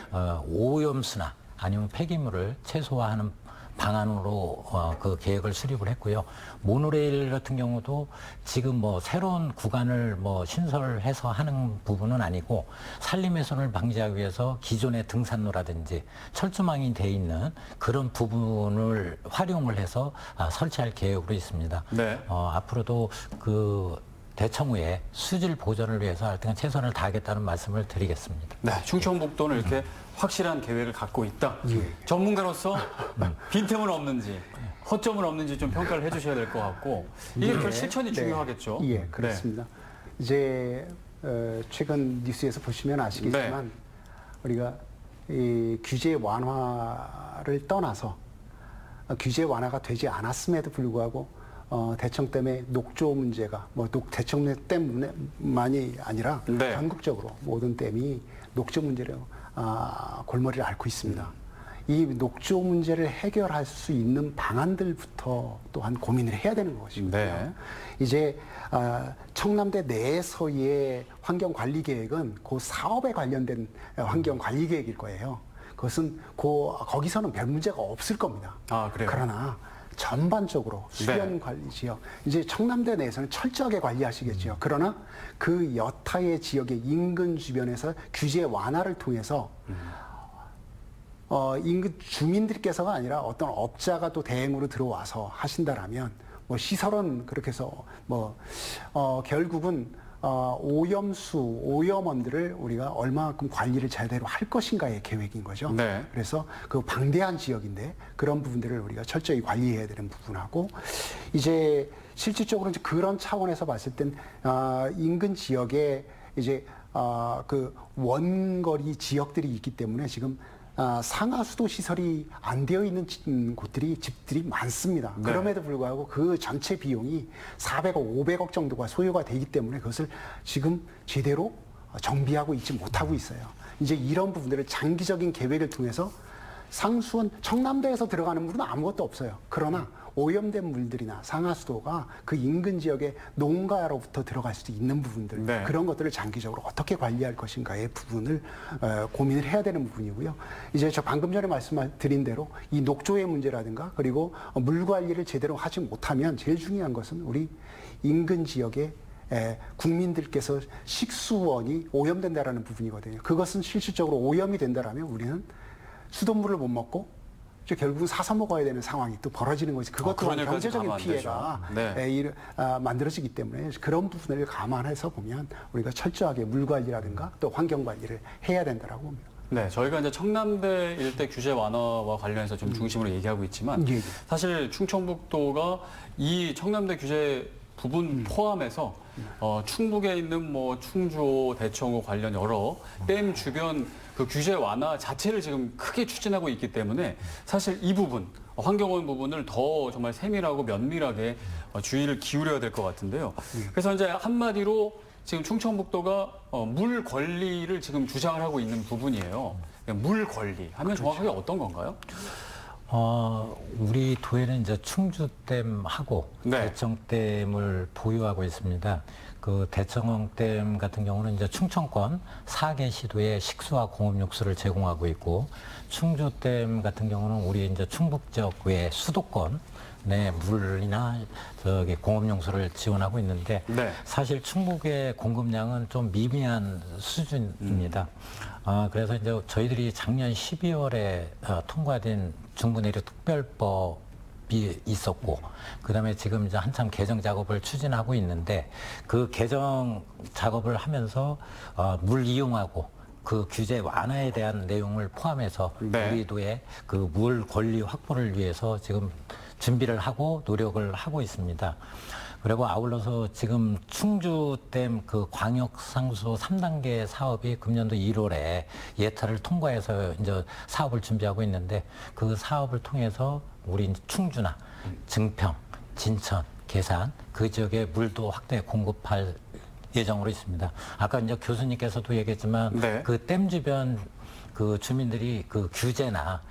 오염수나 아니면 폐기물을 최소화하는 방안으로 그 계획을 수립을 했고요. 모노레일 같은 경우도 지금 뭐 새로운 구간을 뭐 신설해서 하는 부분은 아니고 산림훼손을 방지하기 위해서 기존의 등산로라든지 철조망이 돼 있는 그런 부분을 활용을 해서 설치할 계획으로 있습니다.
네.
앞으로도 그 대청후에 수질 보전을 위해서 하여튼 최선을 다하겠다는 말씀을 드리겠습니다.
네, 충청북도는 이렇게 확실한 계획을 갖고 있다.
예.
전문가로서 빈틈은 없는지, 허점은 없는지 좀 평가를 해주셔야 될 것 같고 이게 그 실천이 중요하겠죠.
예, 그렇습니다. 이제 최근 뉴스에서 보시면 아시겠지만
네.
우리가 이 규제 완화를 떠나서 규제 완화가 되지 않았음에도 불구하고 대청 때문에 녹조 문제가 대청 때문만이 아니라
네.
전국적으로 모든 댐이 녹조 문제로 골머리를 앓고 있습니다. 이 녹조 문제를 해결할 수 있는 방안들부터 또한 고민을 해야 되는 것이고요.
네.
이제 청남대 내에서의 환경관리 계획은 그 사업에 관련된 환경관리 계획일 거예요. 그것은 거기서는 별 문제가 없을 겁니다.
아, 그래요?
그러나 전반적으로 수변
네.
관리 지역, 이제 청남대 내에서는 철저하게 관리하시겠죠. 그러나 그 여타의 지역의 인근 주변에서 규제 완화를 통해서 인근 주민들께서가 아니라 어떤 업자가 또 대행으로 들어와서 하신다라면 뭐 시설은 그렇게 해서 결국은 오염원들을 우리가 얼마만큼 관리를 제대로 할 것인가의 계획인 거죠.
네.
그래서 그 방대한 지역인데 그런 부분들을 우리가 철저히 관리해야 되는 부분하고 이제 실질적으로 이제 그런 차원에서 봤을 땐 인근 지역에 이제 그 원거리 지역들이 있기 때문에 지금 상하수도 시설이 안 되어 있는 집들이 많습니다.
네.
그럼에도 불구하고 그 전체 비용이 400억, 500억 정도가 소요가 되기 때문에 그것을 지금 제대로 정비하고 있지 못하고 있어요. 이제 이런 부분들을 장기적인 계획을 통해서 상수원, 청남대에서 들어가는 물은 아무것도 없어요. 그러나 오염된 물들이나 상하수도가 그 인근 지역의 농가로부터 들어갈 수도 있는 부분들,
네.
그런 것들을 장기적으로 어떻게 관리할 것인가의 부분을 고민을 해야 되는 부분이고요. 이제 저 방금 전에 말씀드린 대로 이 녹조의 문제라든가 그리고 물 관리를 제대로 하지 못하면 제일 중요한 것은 우리 인근 지역의 국민들께서 식수원이 오염된다라는 부분이거든요. 그것은 실질적으로 오염이 된다라면 우리는 수돗물을 못 먹고 결국은 사서 먹어야 되는 상황이 또 벌어지는 것이 그것 또한
그런 일까지
경제적인
가면 안
피해가
되죠.
만들어지기 때문에 그런 부분을 감안해서 보면 우리가 철저하게 물 관리라든가 또 환경 관리를 해야 된다라고 봅니다.
네, 저희가 이제 청남대 일대 규제 완화와 관련해서 좀 중심으로 얘기하고 있지만
예, 예.
사실 충청북도가 이 청남대 규제 부분 포함해서 충북에 있는 뭐 충주, 대청호 관련 여러 댐 주변 그 규제 완화 자체를 지금 크게 추진하고 있기 때문에 사실 이 부분 환경오염 부분을 더 정말 세밀하고 면밀하게 주의를 기울여야 될 것 같은데요. 그래서 이제 한마디로 지금 충청북도가 물 권리를 지금 주장을 하고 있는 부분이에요. 물 권리 하면 정확하게 어떤 건가요?
우리 도에는 이제 충주댐하고
네.
대청댐을 보유하고 있습니다. 그 대청댐 같은 경우는 이제 충청권 4개 시도에 식수와 공업육수를 제공하고 있고 충주댐 같은 경우는 우리 이제 충북 지역 외 수도권 내 물이나 저기 공업용수를 지원하고 있는데
네.
사실 충북의 공급량은 좀 미미한 수준입니다. 그래서 이제 저희들이 작년 12월에 통과된 중부내륙 특별법이 있었고, 그다음에 지금 이제 한참 개정 작업을 추진하고 있는데 그 개정 작업을 하면서 물 이용하고 그 규제 완화에 대한 내용을 포함해서
네.
우리 도의 그 물 권리 확보를 위해서 지금 준비를 하고 노력을 하고 있습니다. 그리고 아울러서 지금 충주댐 그 광역상수도 3단계 사업이 금년도 1월에 예타를 통과해서 이제 사업을 준비하고 있는데 그 사업을 통해서 우리 충주나 증평, 진천, 계산 그 지역에 물도 확대 공급할 예정으로 있습니다. 아까 이제 교수님께서도 얘기했지만
네.
그 댐 주변 그 주민들이 그 규제나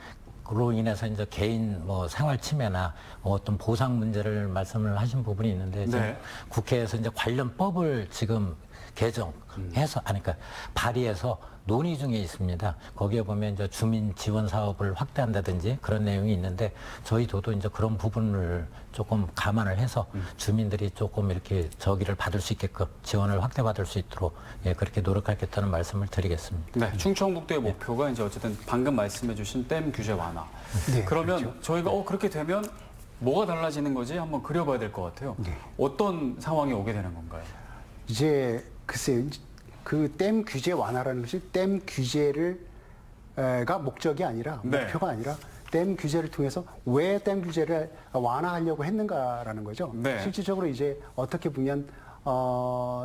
그로 인해서 이제 개인 뭐 생활 침해나 어떤 보상 문제를 말씀을 하신 부분이 있는데 지금
네.
국회에서 이제 관련 법을 지금 개정해서 그러니까 발의해서 논의 중에 있습니다. 거기에 보면 이제 주민 지원 사업을 확대한다든지 그런 내용이 있는데 저희 도도 이제 그런 부분을 조금 감안을 해서 주민들이 조금 이렇게 저기를 받을 수 있게끔 지원을 확대받을 수 있도록 예, 그렇게 노력하겠다는 말씀을 드리겠습니다.
네, 충청북도의 목표가 이제 어쨌든 방금 말씀해주신 댐 규제 완화.
네,
그러면
그렇죠.
저희가 그렇게 되면 뭐가 달라지는 거지 한번 그려봐야 될 것 같아요.
네.
어떤 상황이 오게 되는 건가요?
이제 글쎄요, 그 댐 규제 완화라는 것이 댐 규제가 목적이 아니라
네.
목표가 아니라 댐 규제를 통해서 왜 댐 규제를 완화하려고 했는가라는 거죠.
네.
실질적으로 이제 어떻게 보면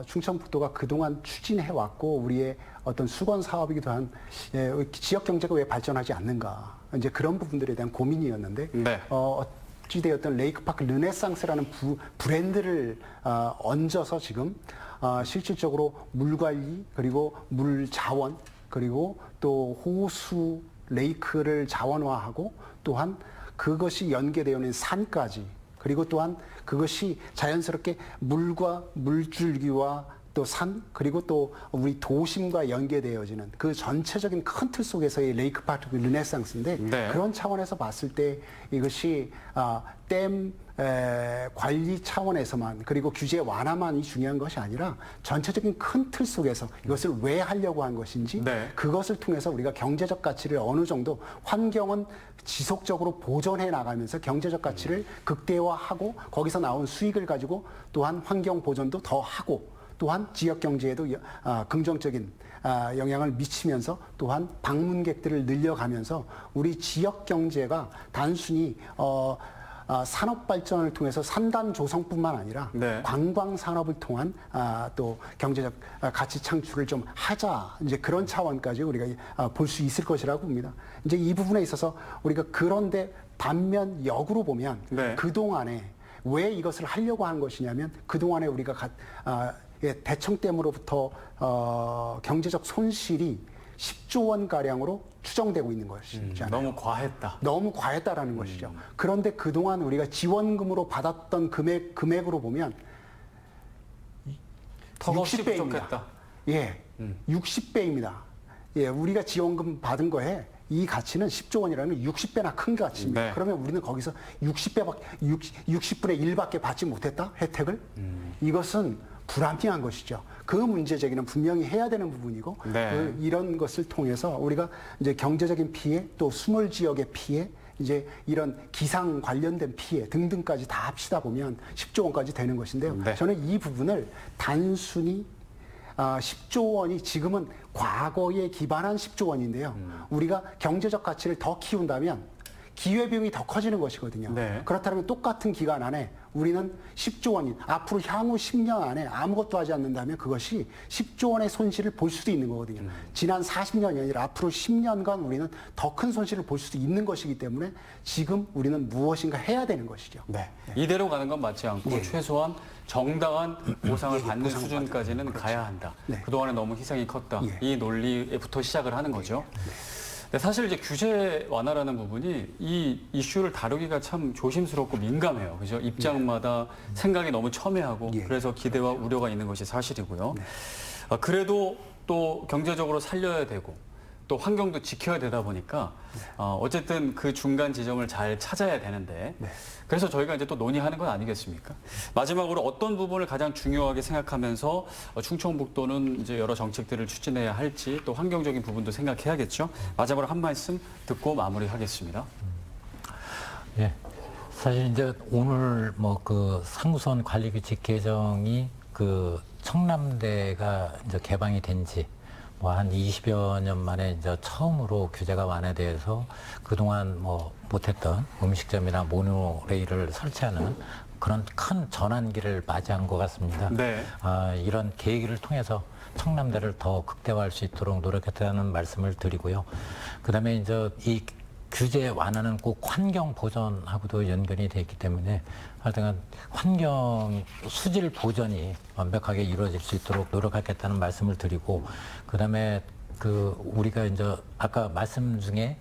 충청북도가 그동안 추진해 왔고 우리의 어떤 수건 사업이기도 한 지역 경제가 왜 발전하지 않는가 이제 그런 부분들에 대한 고민이었는데
네.
어찌되었던 레이크파크 르네상스라는 브랜드를 얹어서 지금 실질적으로 물 관리 그리고 물 자원 그리고 또 호수 레이크를 자원화하고 또한 그것이 연계되어 있는 산까지 그리고 또한 그것이 자연스럽게 물과 물줄기와 또 산 그리고 또 우리 도심과 연계되어지는 그 전체적인 큰 틀 속에서의 레이크파크 르네상스인데
네.
그런 차원에서 봤을 때 이것이 댐 관리 차원에서만 그리고 규제 완화만이 중요한 것이 아니라 전체적인 큰 틀 속에서 이것을 왜 하려고 한 것인지
네.
그것을 통해서 우리가 경제적 가치를 어느 정도 환경은 지속적으로 보존해 나가면서 경제적 가치를 극대화하고 거기서 나온 수익을 가지고 또한 환경 보존도 더 하고 또한 지역 경제에도 긍정적인 영향을 미치면서 또한 방문객들을 늘려가면서 우리 지역 경제가 단순히 산업 발전을 통해서 산단 조성뿐만 아니라
네.
관광 산업을 통한 또 경제적 가치 창출을 좀 하자 이제 그런 차원까지 우리가 볼 수 있을 것이라고 봅니다. 이제 이 부분에 있어서 우리가 그런데 반면 역으로 보면
네.
그 동안에 왜 이것을 하려고 한 것이냐면 그 동안에 우리가 대청댐으로부터 경제적 손실이 10조 원 가량으로 추정되고 있는 것이잖아요.
너무 과했다.
너무 과했다라는 것이죠. 그런데 그동안 우리가 지원금으로 받았던 금액으로 보면
턱없이
60배입니다.
부족했다.
예, 60배입니다. 예, 우리가 지원금 받은 거에 이 가치는 10조 원이라는 60배나 큰 가치입니다.
네.
그러면 우리는 거기서 60분의 1밖에 받지 못했다? 혜택을? 이것은 불합리한 것이죠. 그 문제 제기는 분명히 해야 되는 부분이고
네.
이런 것을 통해서 우리가 이제 경제적인 피해 또 수몰 지역의 피해 이제 이런 기상 관련된 피해 등등까지 다 합치다 보면 10조 원까지 되는 것인데요.
네.
저는 이 부분을 단순히 10조 원이 지금은 과거에 기반한 10조 원인데요. 우리가 경제적 가치를 더 키운다면 기회비용이 더 커지는 것이거든요.
네.
그렇다면 똑같은 기간 안에 우리는 10조 원이 앞으로 향후 10년 안에 아무것도 하지 않는다면 그것이 10조 원의 손실을 볼 수도 있는 거거든요. 지난 40년이 아니라 앞으로 10년간 우리는 더 큰 손실을 볼 수도 있는 것이기 때문에 지금 우리는 무엇인가 해야 되는 것이죠.
네. 이대로 가는 건 맞지 않고
예.
최소한 정당한 보상을 받는
보상을
수준까지는 가야 한다.
네.
그동안에 너무 희생이 컸다.
예.
이 논리부터 시작을 하는 거죠. 근데 사실 이제 규제 완화라는 부분이 이 이슈를 다루기가 참 조심스럽고 민감해요. 그죠? 입장마다 생각이 너무 첨예하고
예.
그래서 기대와 우려가 있는 것이 사실이고요. 그래도 또 경제적으로 살려야 되고 또 환경도 지켜야 되다 보니까 어쨌든 그 중간 지점을 잘 찾아야 되는데 그래서 저희가 이제 또 논의하는 건 아니겠습니까? 마지막으로 어떤 부분을 가장 중요하게 생각하면서 충청북도는 이제 여러 정책들을 추진해야 할지 또 환경적인 부분도 생각해야겠죠. 마지막으로 한 말씀 듣고 마무리하겠습니다.
예. 사실 이제 오늘 뭐 그 상수원 관리규칙 개정이 그 청남대가 이제 개방이 된지 뭐 한 20여 년 만에 이제 처음으로 규제가 완화돼서 그동안 뭐 못했던 음식점이나 모노레일을 설치하는 그런 큰 전환기를 맞이한 것 같습니다.
네.
이런 계기를 통해서 청남대를 더 극대화할 수 있도록 노력했다는 말씀을 드리고요. 그다음에 이제 이 규제 완화는 꼭 환경 보전하고도 연관이 돼 있기 때문에 하여튼 환경 수질 보전이 완벽하게 이루어질 수 있도록 노력하겠다는 말씀을 드리고 그다음에 그 우리가 이제 아까 말씀 중에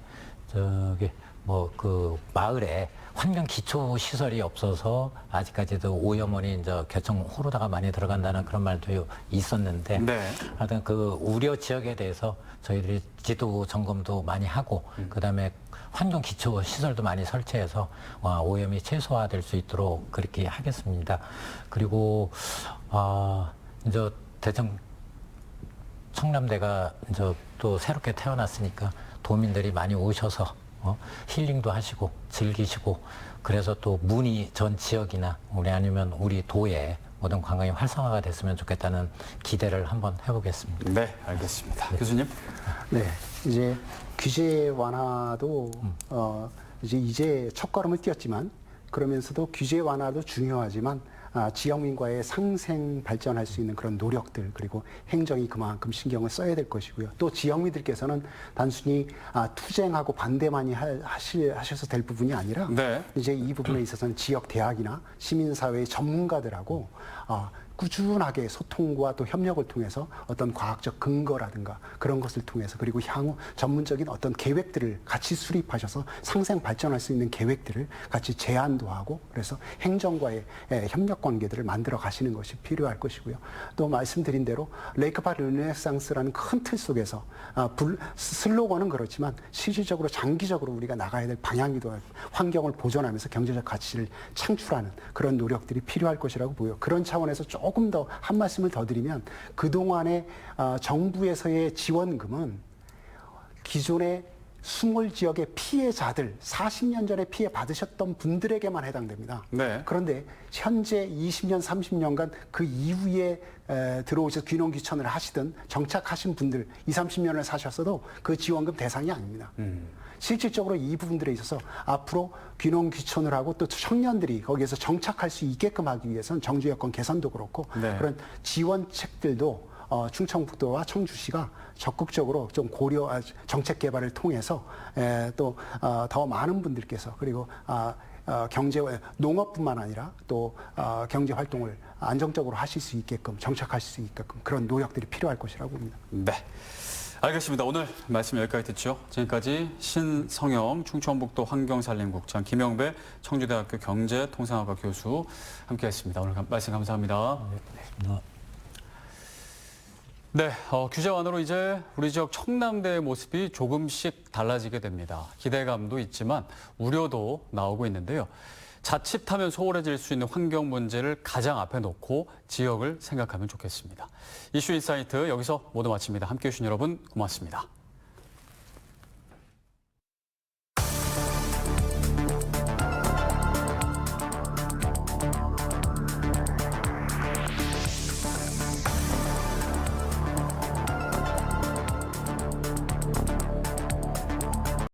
저기 뭐 그 마을에 환경 기초 시설이 없어서 아직까지도 오염원이 이제 개청 호로다가 많이 들어간다는 그런 말도 있었는데
네.
하여튼 그 우려 지역에 대해서 저희들이 지도 점검도 많이 하고 그다음에 환경 기초 시설도 많이 설치해서 오염이 최소화될 수 있도록 그렇게 하겠습니다. 그리고 이제 대청 청남대가 이제 또 새롭게 태어났으니까 도민들이 많이 오셔서 힐링도 하시고 즐기시고 그래서 또 문희 전 지역이나 우리 아니면 우리 도에 모든 관광이 활성화가 됐으면 좋겠다는 기대를 한번 해보겠습니다.
네, 알겠습니다. 교수님.
네, 이제 규제 완화도 이제 첫걸음을 띄었지만 그러면서도 규제 완화도 중요하지만 지역민과의 상생 발전할 수 있는 그런 노력들 그리고 행정이 그만큼 신경을 써야 될 것이고요. 또 지역민들께서는 단순히 투쟁하고 반대만이 하셔서 될 부분이 아니라
네.
이제 이 부분에 있어서는 지역 대학이나 시민사회의 전문가들하고 꾸준하게 소통과 또 협력을 통해서 어떤 과학적 근거라든가 그런 것을 통해서 그리고 향후 전문적인 어떤 계획들을 같이 수립하셔서 상생 발전할 수 있는 계획들을 같이 제안도 하고 그래서 행정과의 협력 관계들을 만들어 가시는 것이 필요할 것이고요. 또 말씀드린 대로 레이크파크 르네상스라는 큰 틀 속에서 슬로건은 그렇지만 실질적으로 장기적으로 우리가 나가야 될 방향이기도 하고 환경을 보존하면서 경제적 가치를 창출하는 그런 노력들이 필요할 것이라고 보여요. 그런 차원에서 조금 더 한 말씀을 더 드리면 그동안의 정부에서의 지원금은 기존의 수몰 지역의 피해자들 40년 전에 피해 받으셨던 분들에게만 해당됩니다.
네.
그런데 현재 20년, 30년간 그 이후에 들어오셔서 귀농귀촌을 하시든 정착하신 분들 20, 30년을 사셨어도 그 지원금 대상이 아닙니다. 실질적으로 이 부분들에 있어서 앞으로 귀농귀촌을 하고 또 청년들이 거기에서 정착할 수 있게끔 하기 위해서는 정주 여건 개선도 그렇고
네.
그런 지원책들도 충청북도와 청주시가 적극적으로 좀 정책 개발을 통해서 또 더 많은 분들께서 그리고 농업뿐만 아니라 또 경제 활동을 안정적으로 하실 수 있게끔 정착하실 수 있게끔 그런 노력들이 필요할 것이라고 봅니다.
네. 알겠습니다. 오늘 말씀 여기까지 듣죠. 지금까지 신성영 충청북도 환경산림국장, 김영배 청주대학교 경제통상학과 교수 함께했습니다. 오늘 말씀 감사합니다. 네, 규제 완화로 이제 우리 지역 청남대의 모습이 조금씩 달라지게 됩니다. 기대감도 있지만 우려도 나오고 있는데요. 자칫하면 소홀해질 수 있는 환경 문제를 가장 앞에 놓고 지역을 생각하면 좋겠습니다. 이슈 인사이트 여기서 모두 마칩니다. 함께해 주신 여러분 고맙습니다.